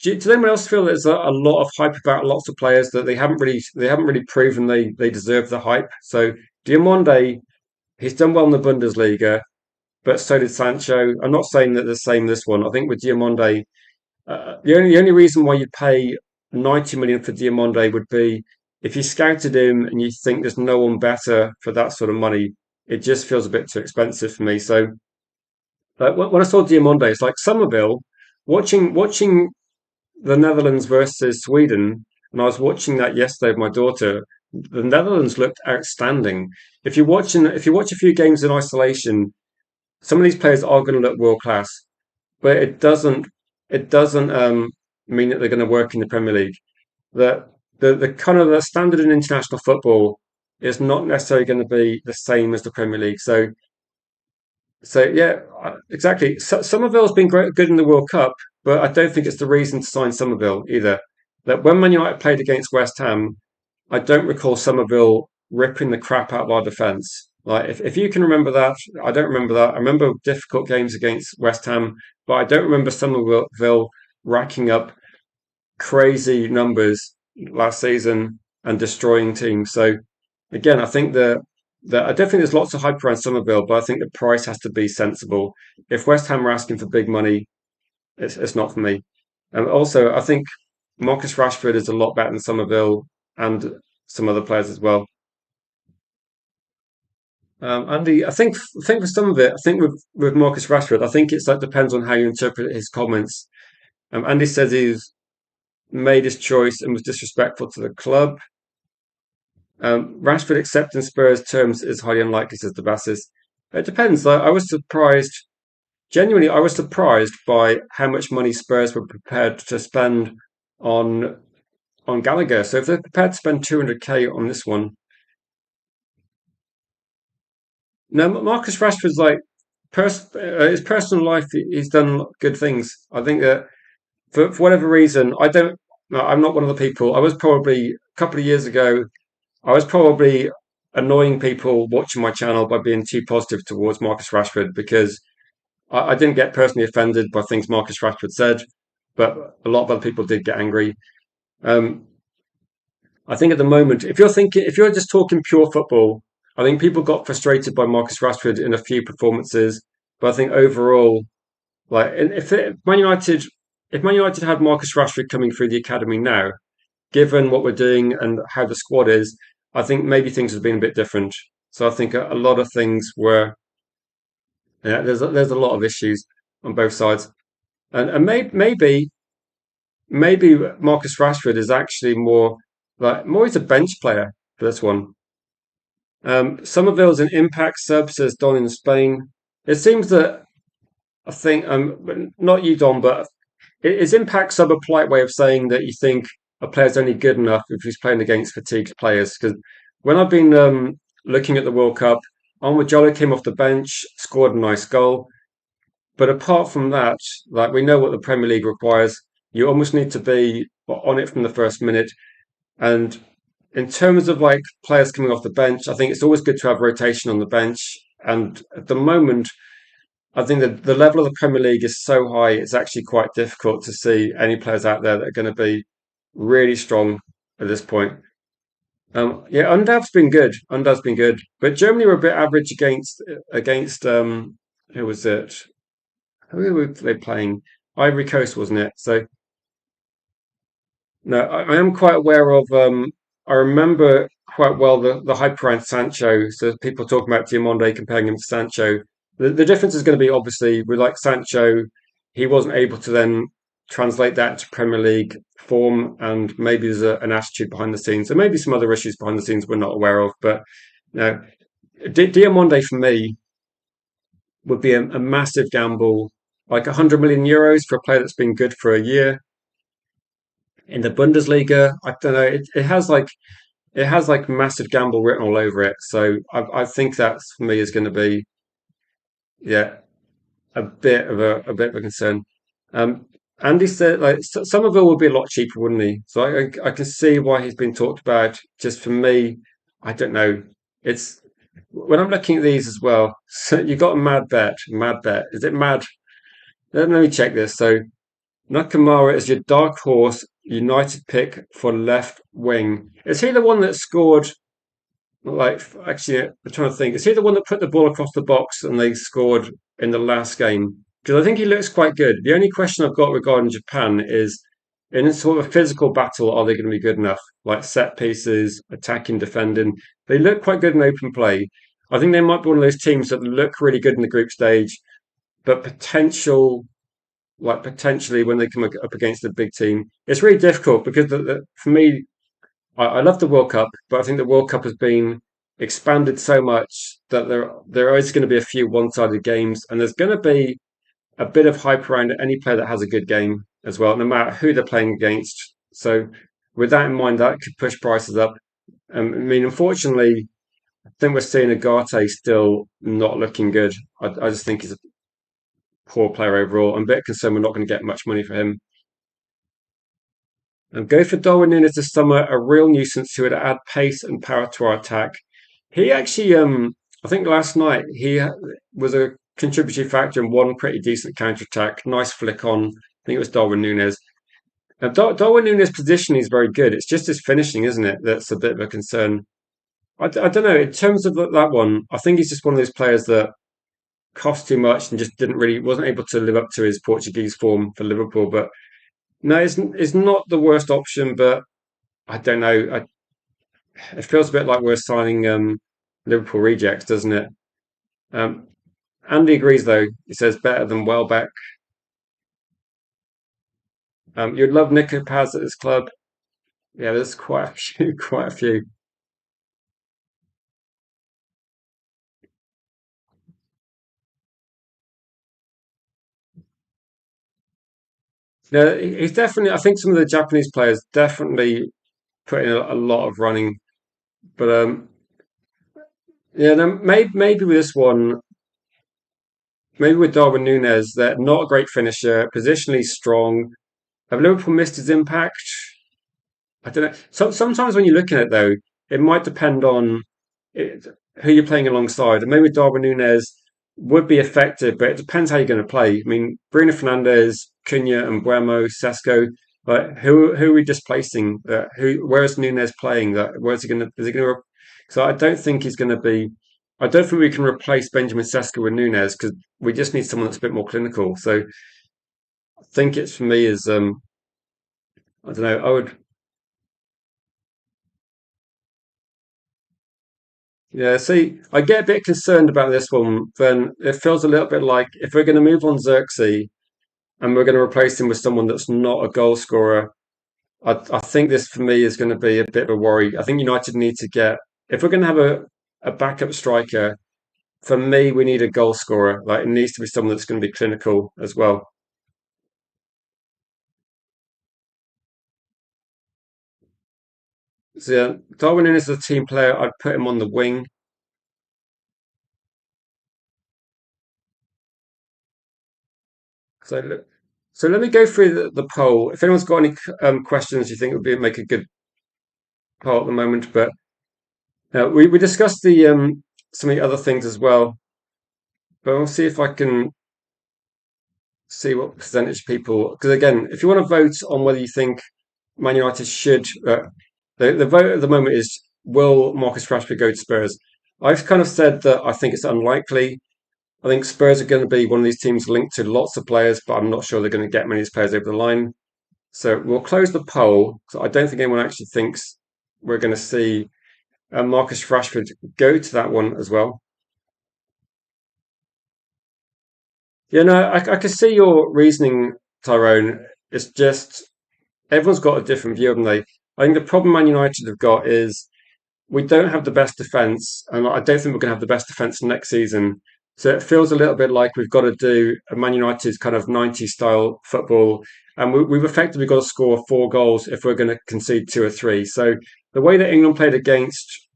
Does anyone else feel there's a lot of hype about lots of players that they haven't really proven they deserve the hype? So Diamonde, he's done well in the Bundesliga, but so did Sancho. I'm not saying that the same this one. I think with Diamonde, the only reason why you'd pay 90 million for Diamonde would be if you scouted him and you think there's no one better for that sort of money. It just feels a bit too expensive for me. So when I saw Diamonde, it's like Somerville watching the Netherlands versus Sweden, and I was watching that yesterday with my daughter. The Netherlands looked outstanding. If you watch a few games in isolation, some of these players are going to look world class, but it doesn't mean that they're going to work in the Premier League. The kind of the standard in international football is not necessarily going to be the same as the Premier League. So yeah, exactly. Somerville's been good in the World Cup, but I don't think it's the reason to sign Somerville either. That when Man United played against West Ham, I don't recall Somerville ripping the crap out of our defence. Like if you can remember that, I don't remember that. I remember difficult games against West Ham, but I don't remember Somerville racking up crazy numbers last season and destroying teams. So again, I think that I don't think there's lots of hype around Somerville, but I think the price has to be sensible. If West Ham are asking for big money, it's not for me. And also, I think Marcus Rashford is a lot better than Somerville and some other players as well. Andy, I think for some of it, I think with Marcus Rashford, I think it's like depends on how you interpret his comments. Andy says he's made his choice and was disrespectful to the club. Rashford accepting Spurs terms is highly unlikely, says Debasis. It depends. Like, I was surprised, genuinely, I was surprised by how much money Spurs were prepared to spend on on Gallagher. So if they're prepared to spend 200k on this one, now Marcus Rashford's like his personal life, he's done good things. I think that for whatever reason, I don't. No, I'm not one of the people. I was probably a couple of years ago. I was probably annoying people watching my channel by being too positive towards Marcus Rashford because I didn't get personally offended by things Marcus Rashford said, but a lot of other people did get angry. Um, I think at the moment, if you're just talking pure football, I think people got frustrated by Marcus Rashford in a few performances, but I think overall, like if Man United had Marcus Rashford coming through the academy now, given what we're doing and how the squad is, I think maybe things would have been a bit different. So I think a lot of things were. Yeah, there's a lot of issues on both sides, and maybe Marcus Rashford is actually more he's a bench player for this one. Somerville's an impact sub, says Don in Spain. It seems that I think not you, Don, but Is impact sub a polite way of saying that you think a player's only good enough if he's playing against fatigued players? Because when I've been looking at the World Cup, Jolo came off the bench, scored a nice goal. But apart from that, like we know what the Premier League requires, you almost need to be on it from the first minute. And in terms of like players coming off the bench, I think it's always good to have rotation on the bench. And at the moment, I think that the level of the Premier League is so high, it's actually quite difficult to see any players out there that are going to be really strong at this point. Yeah, Undav's been good. Undav's been good, but Germany were a bit average against who was it? Who were they playing? Ivory Coast, wasn't it? So no, I am quite aware of. I remember quite well the hype around Sancho. So people talking about Diamonde comparing him to Sancho. The difference is going to be obviously with like Sancho, he wasn't able to then translate that to Premier League form, and maybe there's an attitude behind the scenes, and maybe some other issues behind the scenes we're not aware of. But no, Diamonde for me would be a massive gamble, like 100 million euros for a player that's been good for a year in the Bundesliga. I don't know. It has like massive gamble written all over it. So I think that for me is going to be, yeah, a bit of a concern. Um, Andy said like Somerville would be a lot cheaper, wouldn't he? So I can see why he's been talked about. Just for me, I don't know. It's when I'm looking at these as well. So you got a mad bet. Mad bet. Is it mad? Let me check this. So Nakamura is your dark horse United pick for left wing. Is he the one that scored? Like, actually, I'm trying to think. Is he the one that put the ball across the box and they scored in the last game? Because I think he looks quite good. The only question I've got regarding Japan is in a sort of physical battle, are they going to be good enough? Like set pieces, attacking, defending. They look quite good in open play. I think they might be one of those teams that look really good in the group stage, but potentially when they come up against a big team, it's really difficult because for me, I love the World Cup, but I think the World Cup has been expanded so much that there is going to be a few one-sided games, and there's going to be a bit of hype around any player that has a good game as well, no matter who they're playing against. So, with that in mind, that could push prices up. I mean, unfortunately, I think we're seeing Agate still not looking good. I just think he's a poor player overall. I'm a bit concerned we're not going to get much money for him. And go for Darwin Nunes this summer, a real nuisance who would add pace and power to our attack. He actually, I think last night was a contributory factor in one pretty decent counter attack. Nice flick on. I think it was Darwin Nunes. Now, Darwin Nunes' positioning is very good. It's just his finishing, isn't it? That's a bit of a concern. I don't know. In terms of that one, I think he's just one of those players that cost too much and just wasn't able to live up to his Portuguese form for Liverpool. But no, it's not the worst option, but I don't know. It feels a bit like we're signing Liverpool rejects, doesn't it? Um, Andy agrees, though. He says better than Welbeck. You'd love Nico Paz at this club. Yeah, there's quite a few, quite a few. Yeah, he's definitely. I think some of the Japanese players definitely put in a lot of running, but yeah, then maybe with this one, maybe with Darwin Nunes, they're not a great finisher, positionally strong. Have Liverpool missed his impact? I don't know. Sometimes when you're looking at it, though, it might depend on it, who you're playing alongside. And maybe Darwin Nunes would be effective, but it depends how you're going to play. I mean, Bruno Fernandes, Cunha, and Buemo, Sesko. Like who are we displacing? Where is Nunes playing? Where's he going to? Is he going to? So I don't think he's going to be. I don't think we can replace Benjamin Sesko with Nunes because we just need someone that's a bit more clinical. So I think it's for me is I don't know. I would. Yeah, see, I get a bit concerned about this one. Then it feels a little bit like if we're going to move on Xerxes and we're going to replace him with someone that's not a goal scorer, I think this for me is going to be a bit of a worry. I think United need to get, if we're going to have a backup striker, for me, we need a goal scorer. Like it needs to be someone that's going to be clinical as well. So yeah, Darwin Núñez is a team player. I'd put him on the wing. So so let me go through the poll. If anyone's got any questions you think would be make a good poll at the moment, but we discussed the some of the other things as well. But we'll see if I can see what percentage people. Because again, if you want to vote on whether you think Man United should, the vote at the moment is will Marcus Rashford go to Spurs? I've kind of said that I think it's unlikely. I think Spurs are going to be one of these teams linked to lots of players, but I'm not sure they're going to get many of these players over the line. So we'll close the poll. So I don't think anyone actually thinks we're going to see Marcus Rashford go to that one as well. Yeah, no, I can see your reasoning, Tyrone. It's just everyone's got a different view, haven't they? I think the problem Man United have got is we don't have the best defence, and I don't think we're going to have the best defence next season. So it feels a little bit like we've got to do a Man United kind of 90s style football, and we've effectively got to score 4 goals if we're going to concede 2 or 3. So the way that England played against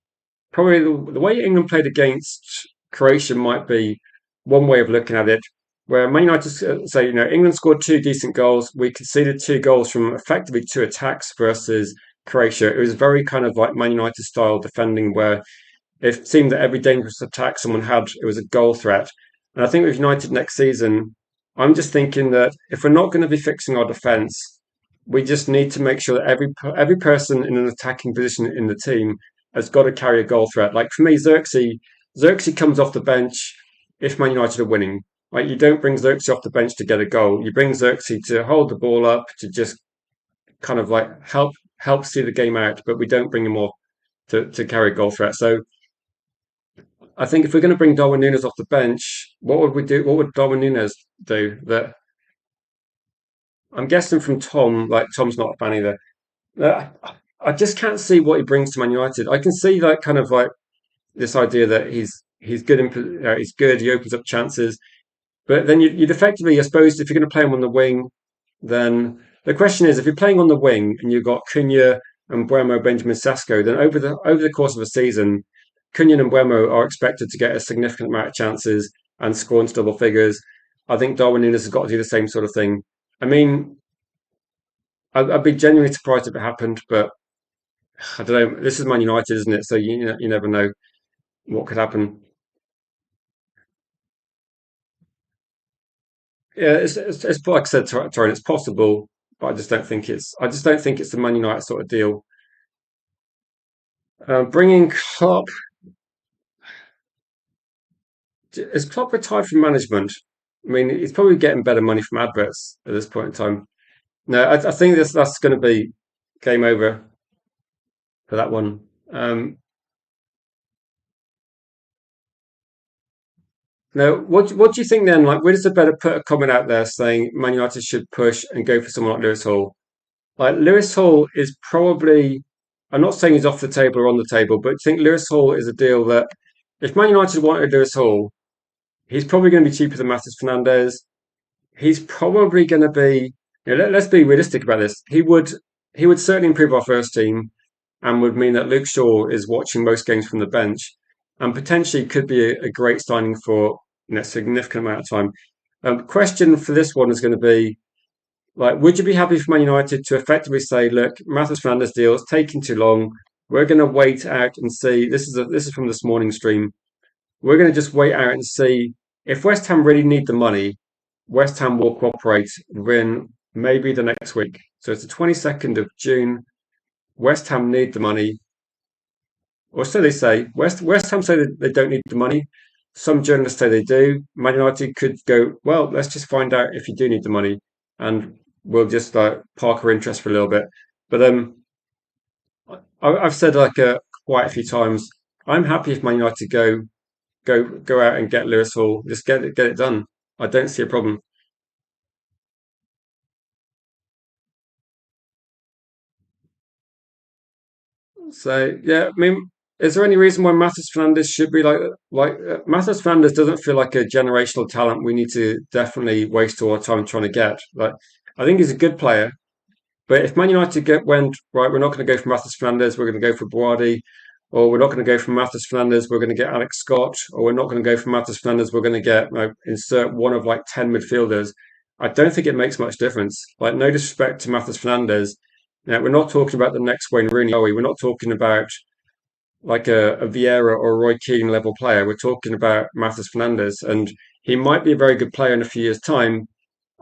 probably the way England played against Croatia might be one way of looking at it. Where Man United say, England scored 2 decent goals. We conceded 2 goals from effectively 2 attacks versus Croatia. It was very kind of like Man United style defending, where it seemed that every dangerous attack someone had, it was a goal threat. And I think with United next season, I'm just thinking that if we're not going to be fixing our defence, we just need to make sure that every person in an attacking position in the team has got to carry a goal threat. Like for me, Xerxes comes off the bench if Man United are winning. Like you don't bring Xerxes off the bench to get a goal. You bring Xerxes to hold the ball up to just kind of like help see the game out, but we don't bring him off to carry a goal threat. So I think if we're going to bring Darwin Núñez off the bench, what would we do? What would Darwin Núñez do? That I'm guessing from Tom, like Tom's not a fan either. Uh, I just can't see what he brings to Man United. I can see that kind of like this idea that he's good he's good. He opens up chances, but then you'd effectively, I suppose, if you're going to play him on the wing, then the question is, if you're playing on the wing and you've got Cunha and Buemo, Benjamin Sesko, then over the course of a season, Cunha and Buemo are expected to get a significant amount of chances and score into double figures. I think Darwin Núñez has got to do the same sort of thing. I mean, I'd be genuinely surprised if it happened, but I don't know. This is Man United, isn't it? So you never know what could happen. Yeah, it's like I said, Torrin, it's possible, but I just don't think it's the Man United sort of deal. Bringing Klopp is Klopp retired from management? I mean, he's probably getting better money from adverts at this point in time. No, I think that's going to be game over for that one. Now, what do you think then? Like, does it better put a comment out there saying Man United should push and go for someone like Lewis Hall? Like Lewis Hall is probably, I'm not saying he's off the table or on the table, but I think Lewis Hall is a deal that if Man United wanted Lewis Hall, he's probably going to be cheaper than Matheus Fernandes. He's probably going to be, let's be realistic about this. He would certainly improve our first team and would mean that Luke Shaw is watching most games from the bench and potentially could be a great signing for a significant amount of time. Question for this one is going to be like, would you be happy for Man United to effectively say, look, Matheus Fernandes deal is taking too long. We're going to wait out and see. This is from this morning stream. We're going to just wait out and see if West Ham really need the money. West Ham will cooperate within maybe the next week. So it's the 22nd of June. West Ham need the money, or so they say. West Ham say that they don't need the money. Some journalists say they do. Man United could go, well, let's just find out if you do need the money, and we'll just park our interest for a little bit. But I've said quite a few times, I'm happy if Man United go out and get Lewis Hall, just get it done. I don't see a problem. So yeah, I mean, is there any reason why Matheus Fernandes should be Matheus Fernandes doesn't feel like a generational talent we need to definitely waste all our time trying to get. Like, I think he's a good player, But if Man United went, right, we're not going to go for Matheus Fernandes, we're going to go for Boadi, or we're not going to go for Matheus Fernandes, we're going to get Alex Scott, or we're not going to go for Matheus Fernandes, we're going to get insert one of like 10 midfielders. I don't think it makes much difference. Like, no disrespect to Matheus Fernandes. Now, we're not talking about the next Wayne Rooney, are we? We're not talking about like a Vieira or a Roy Keane level player. We're talking about Matheus Fernandes, and he might be a very good player in a few years' time.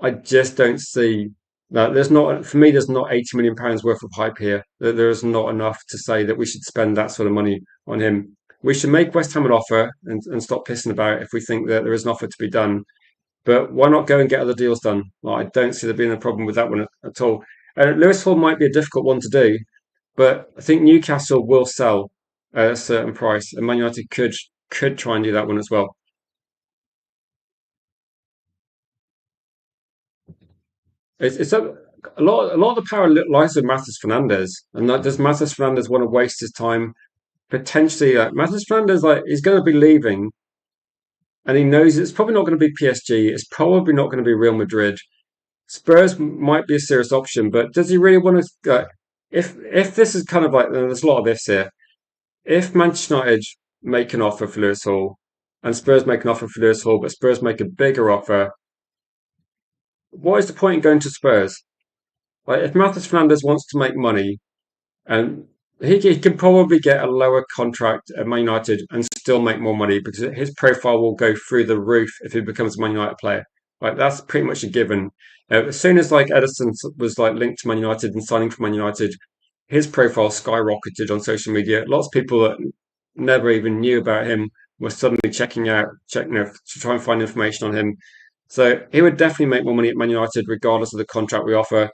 I just don't see that there's not for me. There's not 80 million pounds worth of hype here. There is not enough to say that we should spend that sort of money on him. We should make West Ham an offer and stop pissing about if we think that there is an offer to be done. But why not go and get other deals done? Like, I don't see there being a problem with that one at all. Lewis Hall might be a difficult one to do, but I think Newcastle will sell at a certain price, and Man United could try and do that one as well. It's a lot of the power lies with Matheus Fernandes, and that does Matheus Fernandes want to waste his time potentially? Like Matheus Fernandes, like he's going to be leaving, and he knows it's probably not going to be PSG. It's probably not going to be Real Madrid. Spurs might be a serious option, but does he really want to? If this is kind of like there's a lot of ifs here. If Manchester United make an offer for Lewis Hall, and Spurs make an offer for Lewis Hall, but Spurs make a bigger offer, what is the point in going to Spurs? Like if Matheus Fernandes wants to make money, and he can probably get a lower contract at Man United and still make more money because his profile will go through the roof if he becomes a Man United player. Like that's pretty much a given. As soon as like Edison was like linked to Man United and signing for Man United, his profile skyrocketed on social media. Lots of people that never even knew about him were suddenly checking to try and find information on him. So he would definitely make more money at Man United regardless of the contract we offer.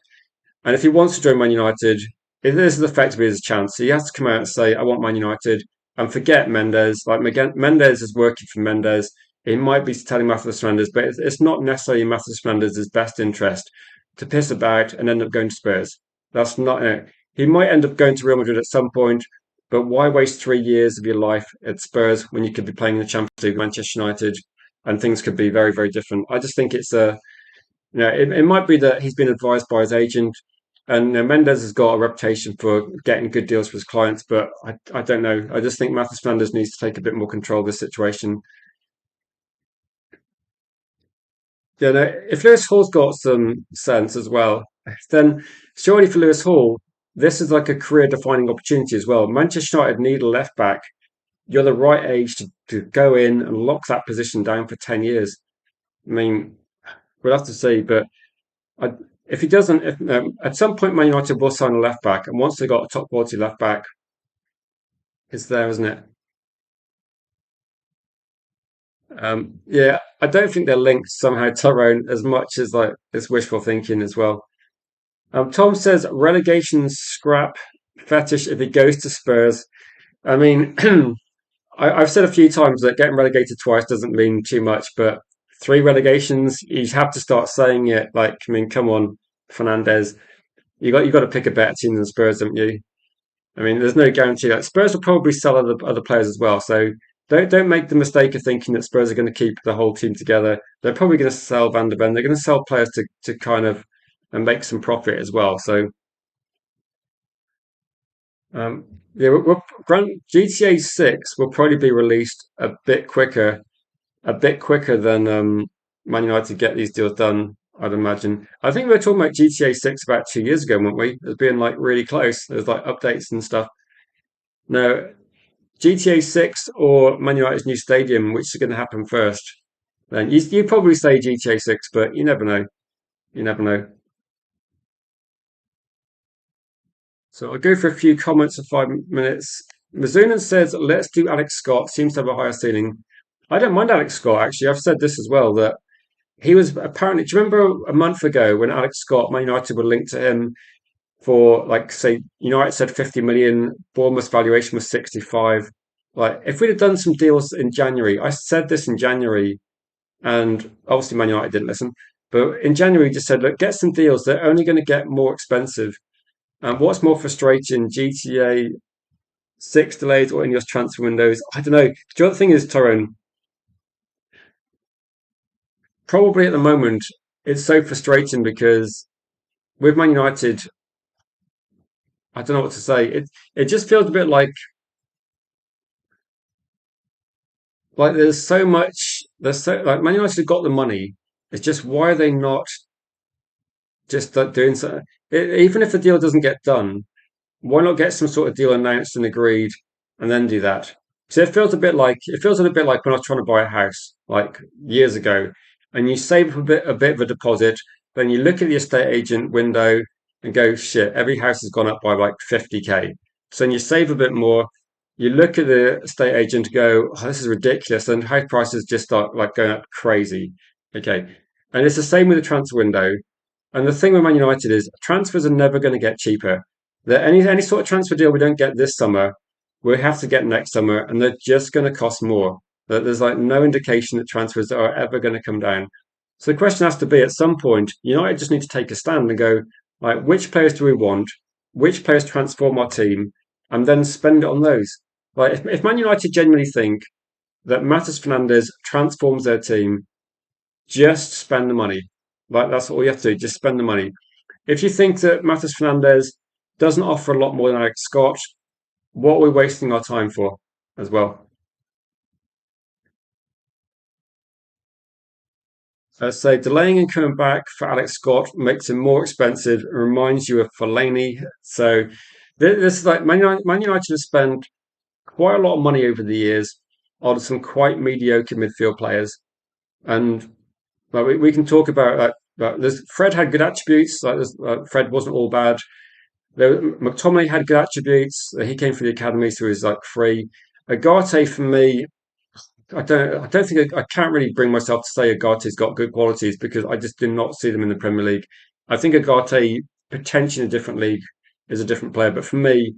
And if he wants to join Man United, if this is effectively his chance, he has to come out and say, I want Man United and forget Mendes. Like Mendes is working for Mendes. He might be telling Matheus Fernandes, but it's not necessarily in Matheus Fernandes' best interest to piss about and end up going to Spurs. That's not it. He might end up going to Real Madrid at some point, but why waste 3 years of your life at Spurs when you could be playing in the Champions League, Manchester United, and things could be very, very different. I just think it's a it might be that he's been advised by his agent, and Mendes has got a reputation for getting good deals for his clients, but I don't know. I just think Matheus Fernandes needs to take a bit more control of this situation. Yeah, no, if Lewis Hall's got some sense as well, then surely for Lewis Hall, this is like a career-defining opportunity as well. Manchester United need a left back. You're the right age to go in and lock that position down for 10 years. I mean, we'll have to see, but I, if he doesn't, at some point, Man United will sign a left back, and once they got a top quality left back, it's there, isn't it? Yeah, I don't think they're linked somehow, Tyrone, as much as like it's wishful thinking as well. Tom says relegation scrap fetish if he goes to Spurs. I mean, I've said a few times that getting relegated twice doesn't mean too much, but three relegations, you have to start saying it. Like, I mean, come on, Fernandez, you got to pick a better team than Spurs, haven't you? I mean, there's no guarantee that Spurs will probably sell other players as well. So don't make the mistake of thinking that Spurs are going to keep the whole team together. They're probably going to sell Van der Ven. They're going to sell players to kind of and make some profit as well. So um, yeah, GTA 6 will probably be released a bit quicker than Man United get these deals done. I'd imagine. I think we were talking about GTA 6 about 2 years ago, weren't we? As being like really close. There's like updates and stuff. No, GTA 6 or Man United's new stadium, which is going to happen first? Then you probably say GTA 6, but you never know. You never know. So I'll go for a few comments for 5 minutes. Mizunan says, let's do Alex Scott. Seems to have a higher ceiling. I don't mind Alex Scott, actually. I've said this as well, that he was apparently. Do you remember a month ago when Alex Scott, Man United were linked to him for, like, say, United said 50 million, Bournemouth's valuation was 65. Like, if we'd have done some deals in January, I said this in January, and obviously Man United didn't listen. But in January, we just said, look, get some deals. They're only going to get more expensive. And what's more frustrating, GTA 6 delays or in your transfer windows? I don't know. The other thing is, Tyrone, probably at the moment, it's so frustrating because with Man United, I don't know what to say. It just feels a bit like there's so much. There's so like Man United have got the money. It's just why are they not just doing so? Even if the deal doesn't get done, why not get some sort of deal announced and agreed and then do that? So it feels a little bit like when I was trying to buy a house like years ago, and you save up a bit of a deposit, then you look at the estate agent window and go, shit, every house has gone up by like 50K. So then you save a bit more. You look at the estate agent and go, oh, this is ridiculous, and house prices just start like going up crazy. Okay, and it's the same with the transfer window. And the thing with Man United is transfers are never going to get cheaper. That any sort of transfer deal we don't get this summer, we have to get next summer, and they're just going to cost more. That there's like no indication that transfers are ever going to come down. So the question has to be at some point, United just need to take a stand and go, like, which players do we want? Which players transform our team? And then spend it on those. Like, if Man United genuinely think that Matheus Fernandes transforms their team, just spend the money. Like, that's all you have to do, just spend the money. If you think that Matheus Fernandes doesn't offer a lot more than Alex Scott, what are we wasting our time for as well? So delaying and coming back for Alex Scott makes him more expensive and reminds you of Fellaini. So this is like Man United have spent quite a lot of money over the years on some quite mediocre midfield players, and like we can talk about Fred had good attributes. Fred wasn't all bad. McTominay had good attributes. He came through the academy, so he was like free. Agate for me, I don't think I can't really bring myself to say Agate's got good qualities because I just do not see them in the Premier League. I think Agate potentially in a different league is a different player, but for me,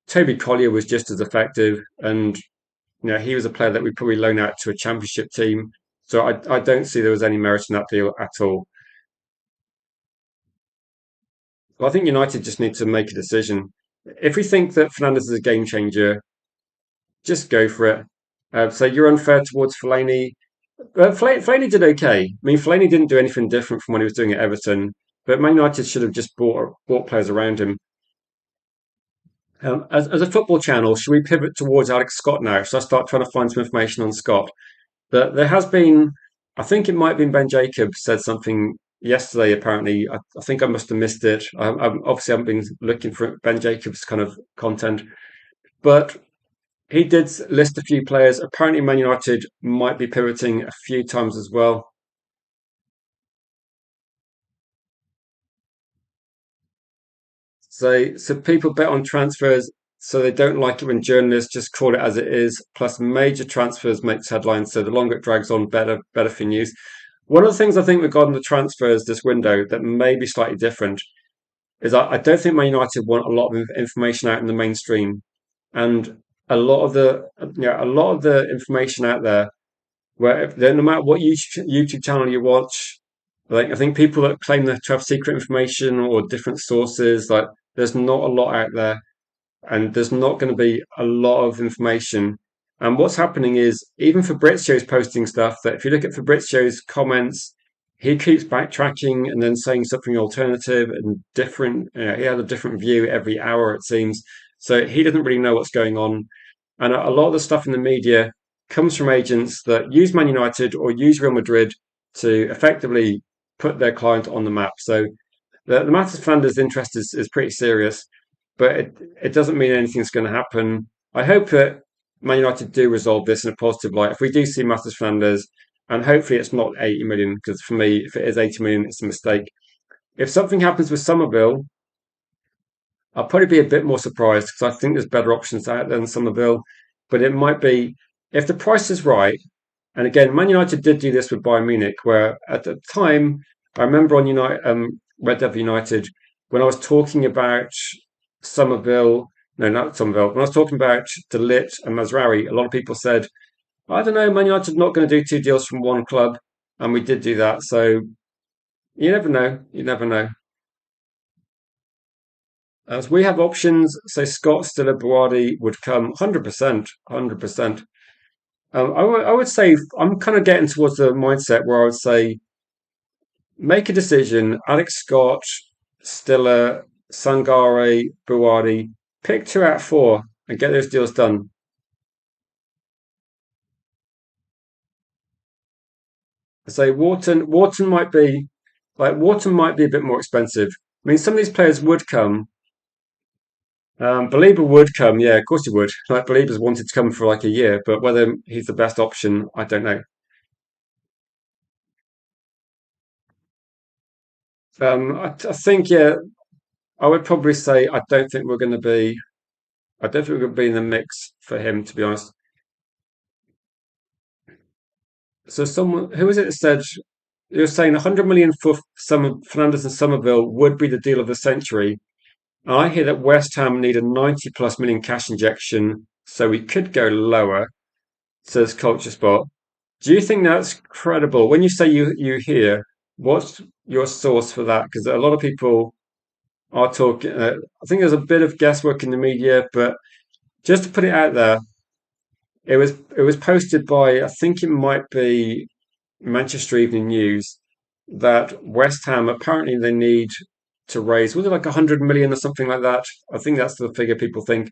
Toby Collier was just as effective, and he was a player that we probably loan out to a Championship team. So I don't see there was any merit in that deal at all. Well, I think United just need to make a decision. If we think that Fernandez is a game changer, just go for it. So you're unfair towards Fellaini. Fellaini did okay. I mean, Fellaini didn't do anything different from what he was doing at Everton, but Man United should have just bought players around him. As a football channel, should we pivot towards Alex Scott now? So I start trying to find some information on Scott. There has been, I think it might have been Ben Jacobs said something yesterday. Apparently, I think I must have missed it. I obviously haven't been looking for Ben Jacobs kind of content, but he did list a few players. Apparently, Man United might be pivoting a few times as well. So people bet on transfers, so they don't like it when journalists just call it as it is. Plus, major transfers makes headlines, so the longer it drags on, better for news. One of the things I think regarding the transfers this window that may be slightly different is I don't think Man United want a lot of information out in the mainstream, and a lot of the information out there where no matter what YouTube channel you watch, like I think people that claim to have secret information or different sources, like there's not a lot out there, and there's not going to be a lot of information. And what's happening is even Fabrizio's posting stuff that if you look at Fabrizio's comments, he keeps backtracking and then saying something alternative and different. He had a different view every hour, it seems. So he doesn't really know what's going on. And a lot of the stuff in the media comes from agents that use Man United or use Real Madrid to effectively put their client on the map. So the Matheus Fernandes interest is pretty serious, but it doesn't mean anything's going to happen. I hope that Man United do resolve this in a positive light. If we do see Matheus Fernandes, and hopefully it's not 80 million, because for me, if it is 80 million, it's a mistake. If something happens with Somerville, I'll probably be a bit more surprised because I think there's better options out there than Somerville. But it might be if the price is right. And again, Man United did do this with Bayern Munich, where at the time I remember on Red Devil United when I was talking about Somerville. No, not Somerville. When I was talking about De Ligt and Mazraoui, a lot of people said, "I don't know, Man United not going to do two deals from one club," and we did do that. So you never know. You never know. As we have options, so Scott Stiller Buardi would come 100%, 100%. I would say I'm kind of getting towards the mindset where I would say make a decision. Alex Scott, Stiller. Sangare, Buwadi. Pick two out of four and get those deals done. I say Wharton might be a bit more expensive. I mean, some of these players would come. Belieber would come, yeah, of course he would. Like Belieber's wanted to come for like a year, but whether he's the best option, I don't know. I think, yeah, I would probably say I don't think we're going to be in the mix for him, to be honest. So someone, who was it that said, you're saying 100 million for Fernandez and Somerville would be the deal of the century. I hear that West Ham need a 90 plus million cash injection, so we could go lower, says Culture Spot. Do you think that's credible? When you say you hear, what's your source for that? Because a lot of people are talking. I think there's a bit of guesswork in the media, but just to put it out there, it was posted by I think it might be Manchester Evening News that West Ham apparently they need to raise was it like 100 million or something like that? I think that's the figure people think,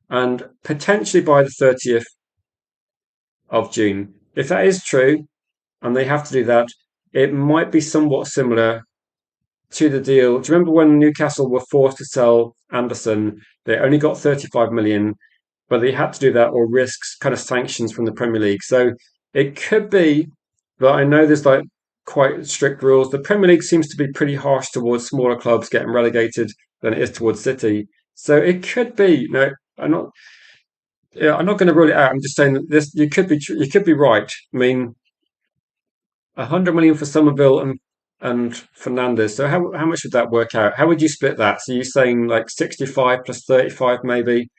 and potentially by the 30th of June. If that is true, and they have to do that, it might be somewhat similar to the deal. Do you remember when Newcastle were forced to sell Anderson? They only got 35 million, but they had to do that or risks kind of sanctions from the Premier League. So it could be, but I know there's like quite strict rules. The Premier League seems to be pretty harsh towards smaller clubs getting relegated than it is towards City. So it could be. No, I'm not. Yeah, I'm not going to rule it out. I'm just saying that this you could be right. I mean, 100 million for Somerville and Fernandez. So how much would that work out? How would you split that? So you're saying like 65 plus 35 maybe?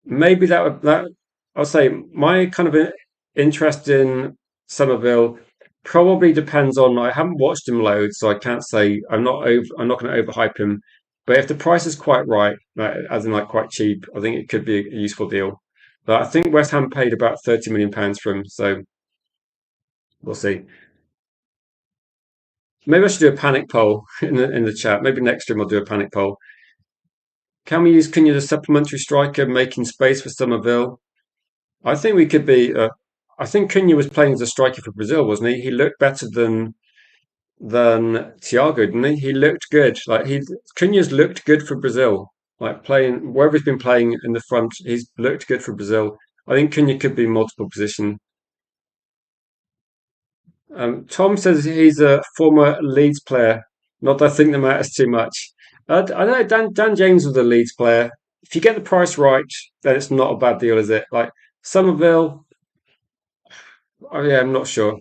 Maybe that I'll say my kind of interest in Somerville probably depends on I haven't watched him loads, so I can't say I'm not going to overhype him. But if the price is quite right, like, as in like quite cheap, I think it could be a useful deal. But I think West Ham paid about 30 million pounds for him, so we'll see. Maybe I should do a panic poll in the chat. Maybe next stream I'll do a panic poll. Can we use Cunha as a supplementary striker, making space for Somerville? I think we could be. I think Cunha was playing as a striker for Brazil, wasn't he? He looked better than Thiago, didn't he? He looked good. Cunha's looked good for Brazil. Like playing wherever he's been playing in the front, he's looked good for Brazil. I think Cunha could be multiple position. Tom says he's a former Leeds player. Not that I think that matters too much. I don't know. Dan James was a Leeds player. If you get the price right, then it's not a bad deal, is it? Like Somerville. Oh yeah, I'm not sure.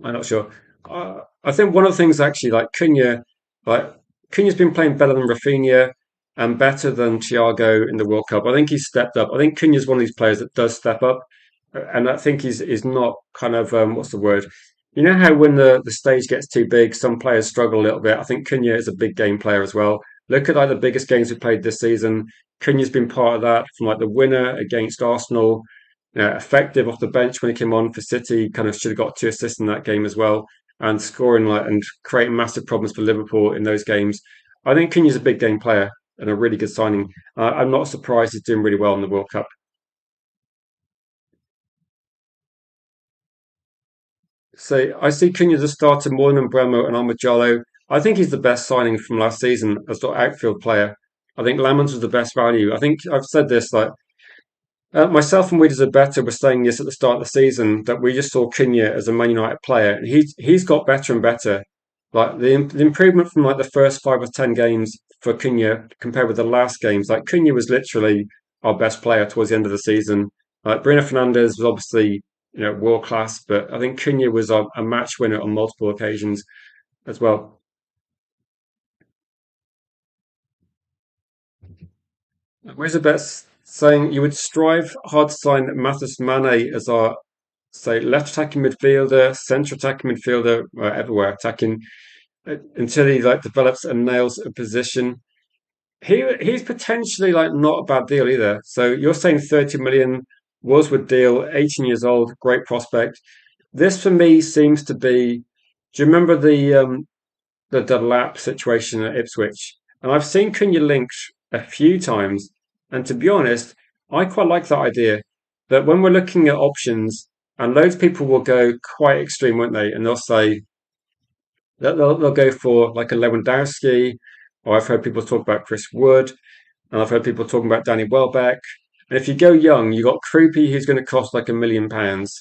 I'm not sure. I think one of the things actually, like Cunha's been playing better than Rafinha and better than Thiago in the World Cup. I think he's stepped up. I think Cunha's one of these players that does step up, and I think he's not kind of what's the word? You know how when the stage gets too big, some players struggle a little bit. I think Cunha is a big game player as well. Look at like the biggest games we played this season. Cunha's been part of that from like the winner against Arsenal, effective off the bench when he came on for City. Kind of should have got two assists in that game as well, and scoring like and creating massive problems for Liverpool in those games. I think Cunha's a big game player and a really good signing. I'm not surprised he's doing really well in the World Cup. So I see Cunha as a starter more than Bremo and Armajallo. I think he's the best signing from last season as the outfield player. I think Lamans was the best value. I think I've said this like myself and Readers are better were saying this at the start of the season that we just saw Cunha as a Man United player, and he's got better and better. Like the improvement from like the first 5 or 10 games for Cunha compared with the last games, like Cunha was literally our best player towards the end of the season. Like Bruno Fernandes was obviously world class, but I think Cunha was a match winner on multiple occasions as well. Where's the best saying you would strive hard to sign Mathis Mane as our say left attacking midfielder, centre attacking midfielder, everywhere attacking until he like develops and nails a position. He's potentially like not a bad deal either. So you're saying 30 million Worswood deal, 18 years old, great prospect. This for me seems to be. Do you remember the the lap situation at Ipswich, and I've seen Cunha linked a few times. And to be honest, I quite like that idea that when we're looking at options, and loads of people will go quite extreme, won't they? And they'll say that they'll go for like a Lewandowski, or I've heard people talk about Chris Wood, and I've heard people talking about Danny Welbeck. And if you go young, you've got Krupi, who's going to cost like £1 million,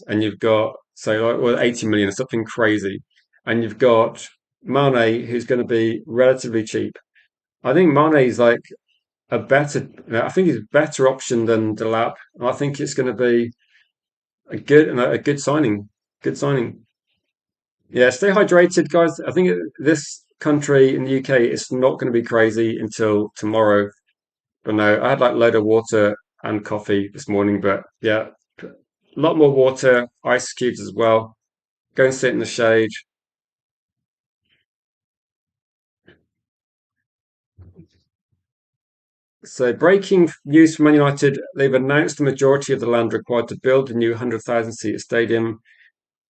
and you've got, so like, well, 80 million, something crazy. And you've got Mane, who's going to be relatively cheap. I think Mane's like I think he's a better option than Delap. I think it's going to be a good signing. Good signing. Yeah, stay hydrated, guys. I think this country in the UK, it's not going to be crazy until tomorrow. But no, I had like a load of water and coffee this morning. But yeah, a lot more water, ice cubes as well. Go and sit in the shade. So, breaking news from Man United: they've announced the majority of the land required to build a new 100,000 seat stadium.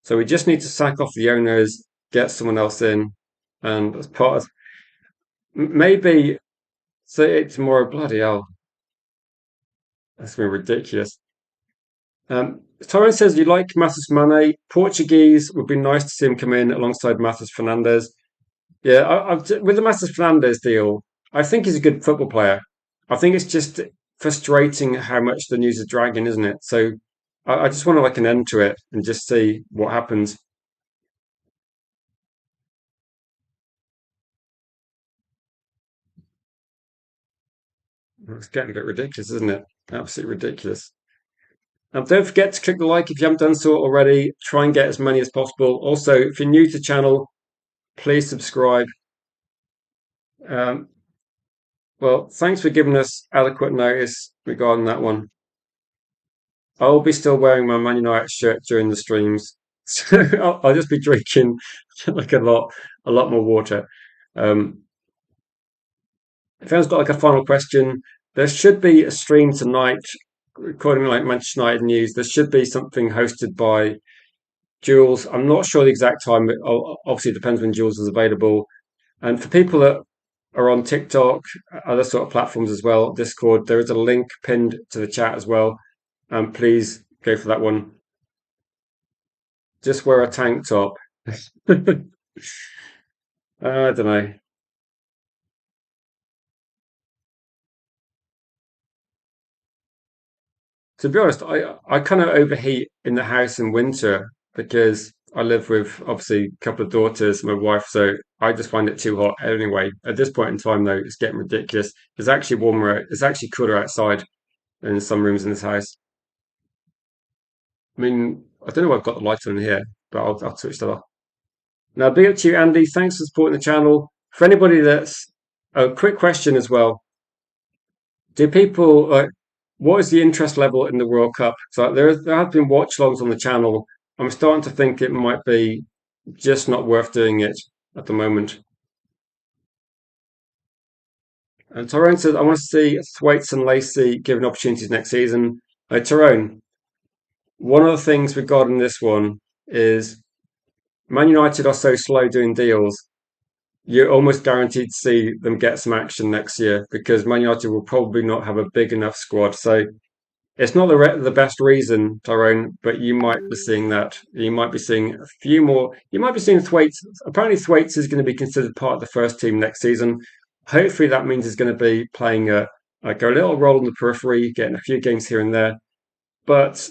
So we just need to sack off the owners, get someone else in, and as part of maybe say it tomorrow. Bloody hell, that's been ridiculous. Torrens says you like Matheus Mane. Portuguese would be nice to see him come in alongside Matheus Fernandes. Yeah, with the Matheus Fernandes deal, I think he's a good football player. I think it's just frustrating how much the news is dragging, isn't it? So I just want to like an end to it and just see what happens. It's getting a bit ridiculous, isn't it? Absolutely ridiculous. And don't forget to click the like if you haven't done so already. Try and get as many as possible. Also, if you're new to the channel, please subscribe. Um, well, thanks for giving us adequate notice regarding that one. I'll be still wearing my Man United shirt during the streams, so I'll just be drinking like a lot more water. Um, if anyone's got like a final question, there should be a stream tonight, according to like Manchester United news. There should be something hosted by Jules. I'm not sure the exact time, but obviously it depends when Jules is available. And for people that are on TikTok, other sort of platforms as well, Discord, there is a link pinned to the chat as well. Please go for that one. Just wear a tank top. I don't know. To be honest, I kind of overheat in the house in winter because I live with obviously a couple of daughters, my wife, so I just find it too hot anyway. At this point in time, though, it's getting ridiculous. It's actually warmer. It's actually cooler outside than in some rooms in this house. I mean, I don't know why I've got the light on here, but I'll switch that off. Now, big up to you, Andy. Thanks for supporting the channel. For anybody that's a quick question as well. Do people like what is the interest level in the World Cup? So there have been watch logs on the channel. I'm starting to think it might be just not worth doing it at the moment. And Tyrone says, I want to see Thwaites and Lacey given opportunities next season. Tyrone, one of the things regarding this one is Man United are so slow doing deals. You're almost guaranteed to see them get some action next year because Man United will probably not have a big enough squad. So it's not the best reason, Tyrone, but you might be seeing that. You might be seeing a few more. You might be seeing Thwaites. Apparently, Thwaites is going to be considered part of the first team next season. Hopefully, that means he's going to be playing like a little role in the periphery, getting a few games here and there. But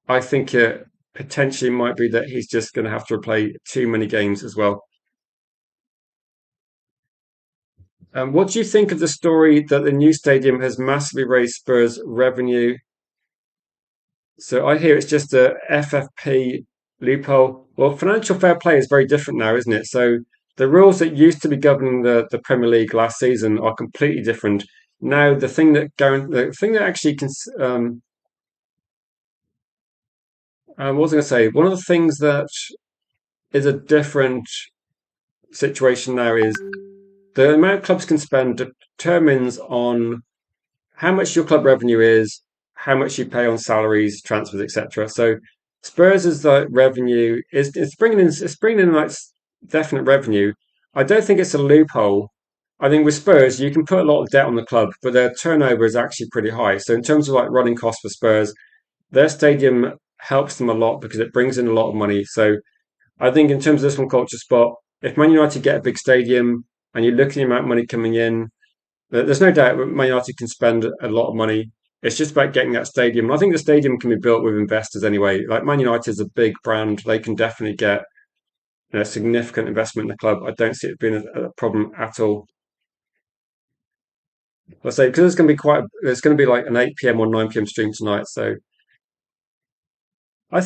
I think it potentially might be that he's just going to have to play too many games as well. What do you think of the story that the new stadium has massively raised Spurs' revenue? So I hear it's just a FFP loophole. Well, financial fair play is very different now, isn't it? So the rules that used to be governing the Premier League last season are completely different. Now the thing that actually what was I going to say? One of the things that is a different situation now is the amount clubs can spend determines on how much your club revenue is, how much you pay on salaries, transfers, etc. So Spurs' like revenue is it's bringing in like definite revenue, I don't think it's a loophole. I think with Spurs, you can put a lot of debt on the club, but their turnover is actually pretty high. So in terms of like running costs for Spurs, their stadium helps them a lot because it brings in a lot of money. So I think in terms of this one culture spot, if Man United get a big stadium and you look at the amount of money coming in, there's no doubt Man United can spend a lot of money. It's just about getting that stadium. And I think the stadium can be built with investors anyway. Like Man United is a big brand; they can definitely get significant investment in the club. I don't see it being a problem at all. I say because it's going to be like an 8 p.m. or 9 p.m. stream tonight. So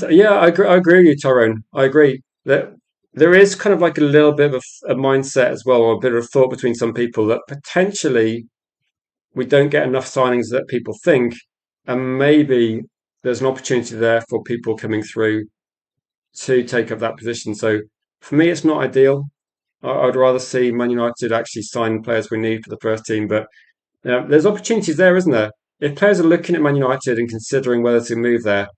yeah, I agree with you, Tyrone. I agree that there is kind of like a little bit of a mindset as well, or a bit of thought between some people that potentially we don't get enough signings that people think, and maybe there's an opportunity there for people coming through to take up that position. So for me, it's not ideal. I'd rather see Man United actually sign players we need for the first team, but there's opportunities there, isn't there? If players are looking at Man United and considering whether to move there,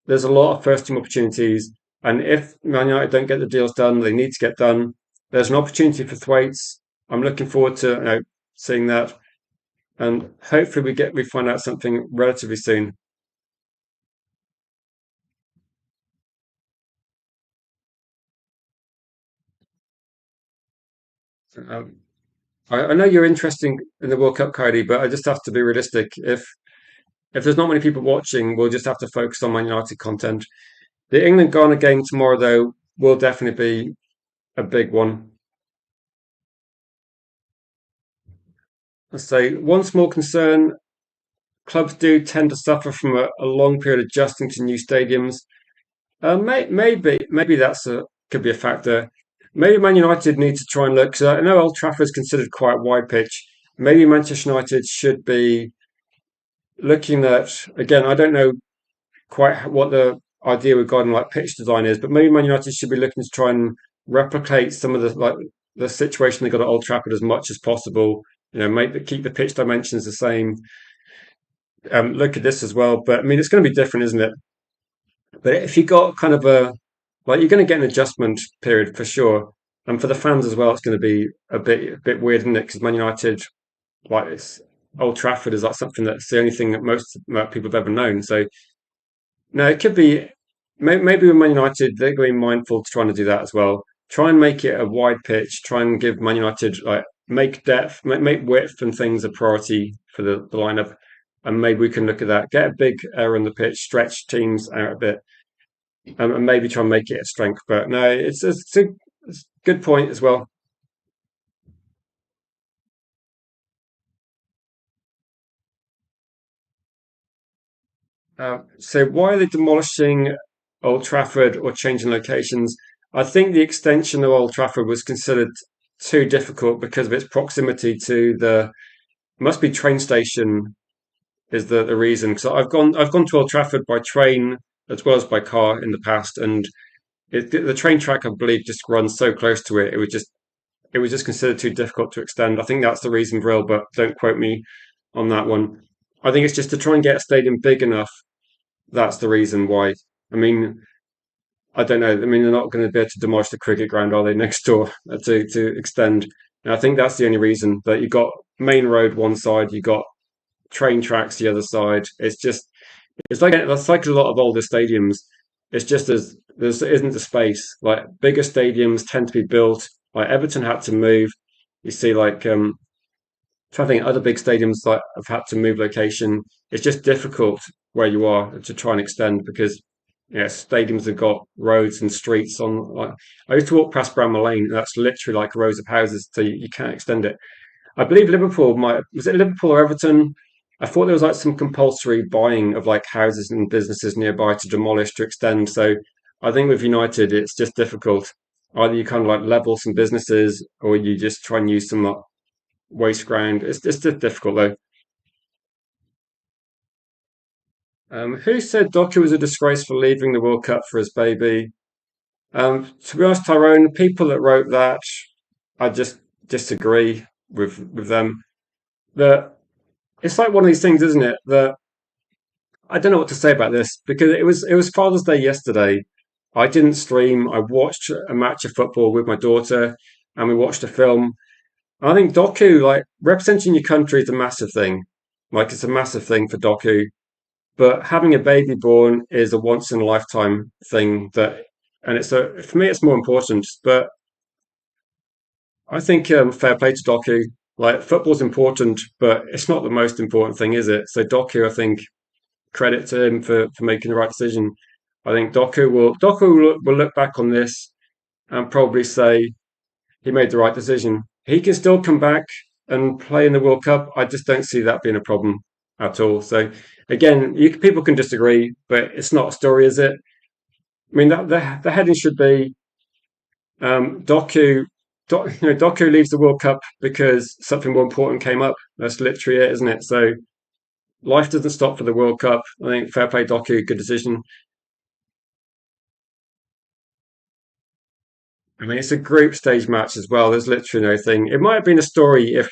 there's a lot of first team opportunities. And if Man United don't get the deals done, they need to get done. There's an opportunity for Thwaites. I'm looking forward to seeing that, and hopefully we find out something relatively soon. Um, I know you're interested in the World Cup, Cody, but I just have to be realistic. If there's not many people watching, we'll just have to focus on Man United content. The England Ghana game tomorrow, though, will definitely be a big one. Let's say one small concern: clubs do tend to suffer from a long period adjusting to new stadiums. Maybe could be a factor. Maybe Man United need to try and look. 'Cause I know Old Trafford is considered quite a wide pitch. Maybe Manchester United should be looking at again. I don't know quite what the idea regarding like pitch design is, but maybe Man United should be looking to try and replicate some of the situation they got at Old Trafford as much as possible. Keep the pitch dimensions the same. Look at this as well, but I mean it's going to be different, isn't it? But if you got kind of you're going to get an adjustment period for sure, and for the fans as well, it's going to be a bit weird, isn't it? Because Man United, like it's Old Trafford, is like something that's the only thing that most people have ever known. So no, it could be maybe with Man United, they're going to be mindful to trying to do that as well. Try and make it a wide pitch. Try and give Man United like make depth, make width and things a priority for the lineup, and maybe we can look at that. Get a big area on the pitch, stretch teams out a bit, and maybe try and make it a strength. But no, it's a good point as well. So why are they demolishing Old Trafford or changing locations? I think the extension of Old Trafford was considered too difficult because of its proximity to the must be train station is the reason. So I've gone to Old Trafford by train as well as by car in the past, and the train track I believe just runs so close to it. It was just considered too difficult to extend. I think that's the reason, Brill, but don't quote me on that one. I think it's just to try and get a stadium big enough. That's the reason why. I mean, I don't know. I mean, they're not going to be able to demolish the cricket ground, are they, next door to extend? And I think that's the only reason that you got main road one side, you got train tracks the other side. It's like a lot of older stadiums. It's just as there isn't the space. Like bigger stadiums tend to be built. Like Everton had to move. You see, like so I think other big stadiums like have had to move location. It's just difficult where you are to try and extend because stadiums have got roads and streets on. Like I used to walk past Bramall Lane, and that's literally like rows of houses, so you can't extend it. I believe Liverpool might was it Liverpool or Everton? I thought there was like some compulsory buying of like houses and businesses nearby to demolish to extend. So I think with United, it's just difficult. Either you kind of like level some businesses, or you just try and use some waste ground. It's just difficult though. Who said Doku was a disgrace for leaving the World Cup for his baby? To be honest, Tyrone, people that wrote that, I just disagree with them. That it's like one of these things, isn't it? That I don't know what to say about this because it was Father's Day yesterday. I didn't stream. I watched a match of football with my daughter, and we watched a film. I think docu, like representing your country, is a massive thing. Like it's a massive thing for docu. But having a baby born is a once in a lifetime thing that, and it's a for me, it's more important. But I think fair play to docu. Like football's important, but it's not the most important thing, is it? So docu, I think credit to him for making the right decision. I think Doku will look back on this and probably say he made the right decision. He can still come back and play in the World Cup. I just don't see that being a problem at all. So again, people can disagree, but it's not a story, is it? I mean, the heading should be Doku leaves the World Cup because something more important came up. That's literally it, isn't it? So life doesn't stop for the World Cup. I think fair play, Doku, good decision. I mean, it's a group stage match as well. There's literally no thing. It might have been a story if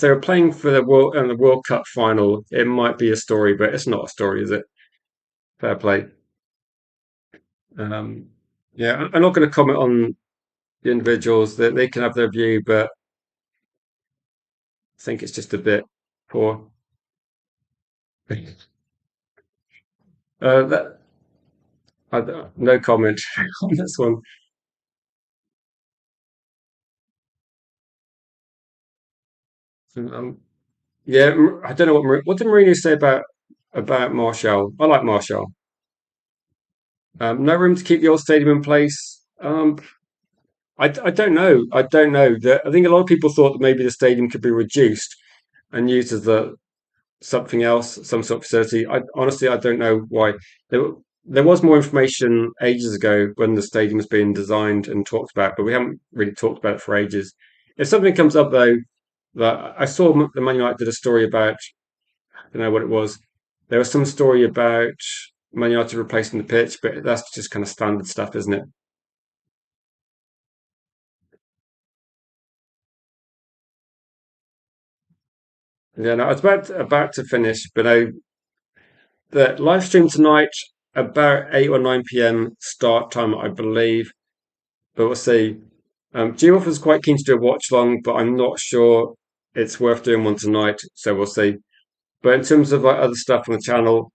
they were playing for the World Cup final. It might be a story, but it's not a story, is it? Fair play. Um, yeah, I'm not going to comment on the individuals. That they can have their view, but I think it's just a bit poor. That no comment on this one. Um, yeah, I don't know what did Mourinho say about Martial. I like Martial. No room to keep the old stadium in place. I don't know. I don't know. I think a lot of people thought that maybe the stadium could be reduced and used as something else, some sort of facility. I don't know why. There, there was more information ages ago when the stadium was being designed and talked about, but we haven't really talked about it for ages. If something comes up though, that I saw the Man United did a story about, I don't know what it was. There was some story about Man United replacing the pitch, but that's just kind of standard stuff, isn't it? Yeah, no, I was about to finish, but the live stream tonight about 8 or 9 p.m. start time, I believe. But we'll see. Geoff was quite keen to do a watch long, but I'm not sure it's worth doing one tonight. So we'll see. But in terms of other stuff on the channel,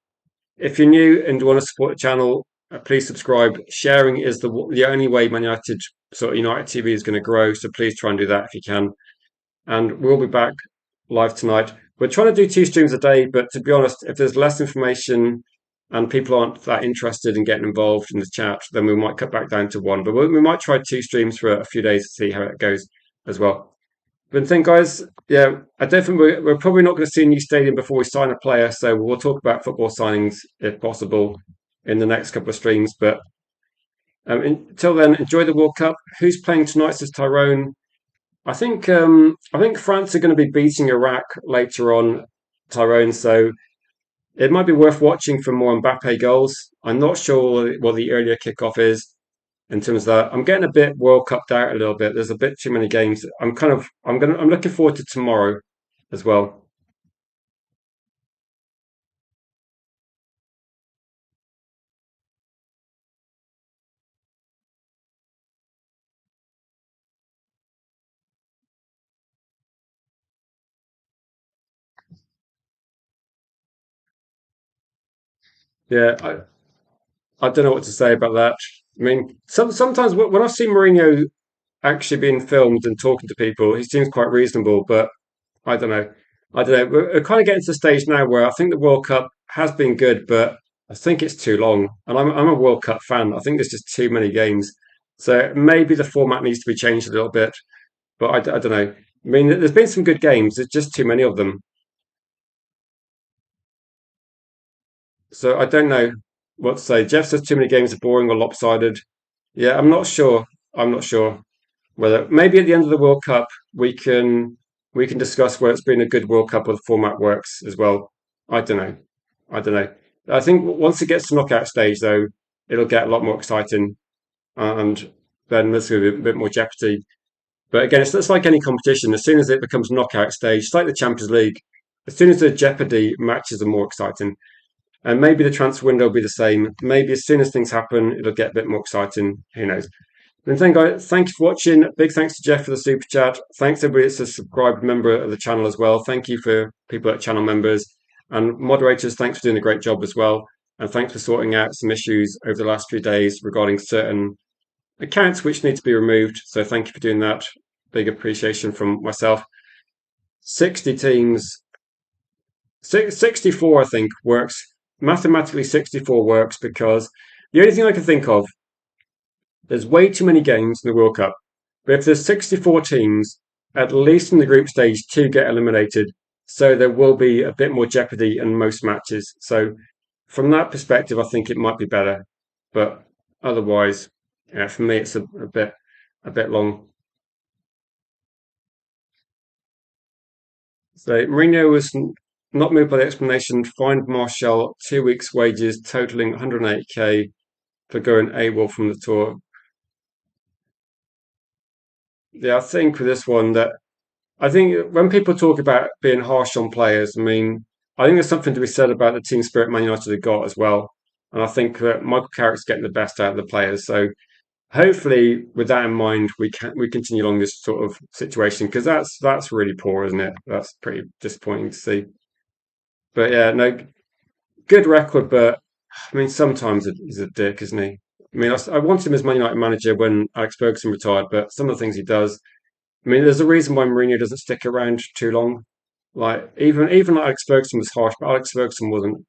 if you're new and want to support the channel, please subscribe. Sharing is the only way Man United sort of United TV is going to grow. So please try and do that if you can. And we'll be back live tonight. We're trying to do 2 streams a day, but to be honest, if there's less information and people aren't that interested in getting involved in the chat, then we might cut back down to one. But we might try 2 streams for a few days to see how it goes as well. But then, guys, yeah, I don't think we're probably not going to see a new stadium before we sign a player. So we'll talk about football signings if possible in the next couple of streams. But until then, enjoy the World Cup. Who's playing tonight? Says Tyrone. I think France are going to be beating Iraq later on, Tyrone. So it might be worth watching for more Mbappe goals. I'm not sure what the earlier kickoff is in terms of that. I'm getting a bit World Cupped out a little bit. There's a bit too many games. I'm looking forward to tomorrow as well. Yeah, I don't know what to say about that. I mean, sometimes when I see Mourinho actually being filmed and talking to people, he seems quite reasonable. But I don't know. I don't know. We're kind of getting to the stage now where I think the World Cup has been good, but I think it's too long. And I'm a World Cup fan. I think there's just too many games. So maybe the format needs to be changed a little bit. But I don't know. I mean, there's been some good games. There's just too many of them. So I don't know what to say. Jeff says too many games are boring or lopsided. Yeah, I'm not sure. I'm not sure whether maybe at the end of the World Cup we can discuss where it's been a good World Cup or the format works as well. I don't know. I don't know. I think once it gets to knockout stage though, it'll get a lot more exciting and then there's going to be a bit more jeopardy. But again, it's like any competition. As soon as it becomes knockout stage, it's like the Champions League. As soon as the jeopardy matches are more exciting, and maybe the transfer window will be the same. Maybe as soon as things happen, it'll get a bit more exciting. Who knows? And then, guys, thank you for watching. Big thanks to Jeff for the super chat. Thanks to everybody that's a subscribed member of the channel as well. Thank you for people that are channel members and moderators. Thanks for doing a great job as well. And thanks for sorting out some issues over the last few days regarding certain accounts which need to be removed. So thank you for doing that. Big appreciation from myself. 60 teams, 64, I think, works. Mathematically, 64 works because the only thing I can think of, there's way too many games in the World Cup. But if there's 64 teams, at least in the group stage, two get eliminated. So there will be a bit more jeopardy in most matches. So from that perspective, I think it might be better. But otherwise, yeah, for me, it's a bit long. So Mourinho was not moved by the explanation. Fined Martial 2 weeks' wages, totaling 108k for going AWOL from the tour. Yeah, I think with this one that I think when people talk about being harsh on players, I mean, I think there's something to be said about the team spirit Man United have got as well. And I think that Michael Carrick's getting the best out of the players. So hopefully, with that in mind, we continue along this sort of situation because that's really poor, isn't it? That's pretty disappointing to see. But yeah, no, good record. But I mean, sometimes he's a dick, isn't he? I mean, I wanted him as Man United manager when Alex Ferguson retired, but some of the things he does. I mean, there's a reason why Mourinho doesn't stick around too long. Like even like Alex Ferguson was harsh, but Alex Ferguson wasn't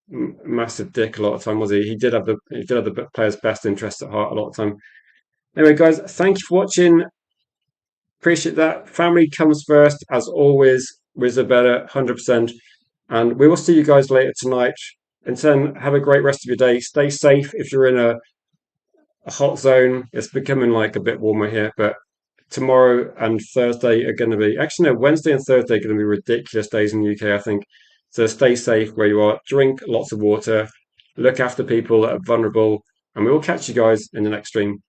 massive dick a lot of time, was he? He did have the players' best interests at heart a lot of time. Anyway, guys, thank you for watching. Appreciate that. Family comes first, as always. With a better 100%. And we will see you guys later tonight. Until then, have a great rest of your day. Stay safe if you're in a hot zone. It's becoming like a bit warmer here, but tomorrow and Thursday are going to be actually no, Wednesday and Thursday are going to be ridiculous days in the UK, I think. So stay safe where you are. Drink lots of water. Look after people that are vulnerable. And we will catch you guys in the next stream.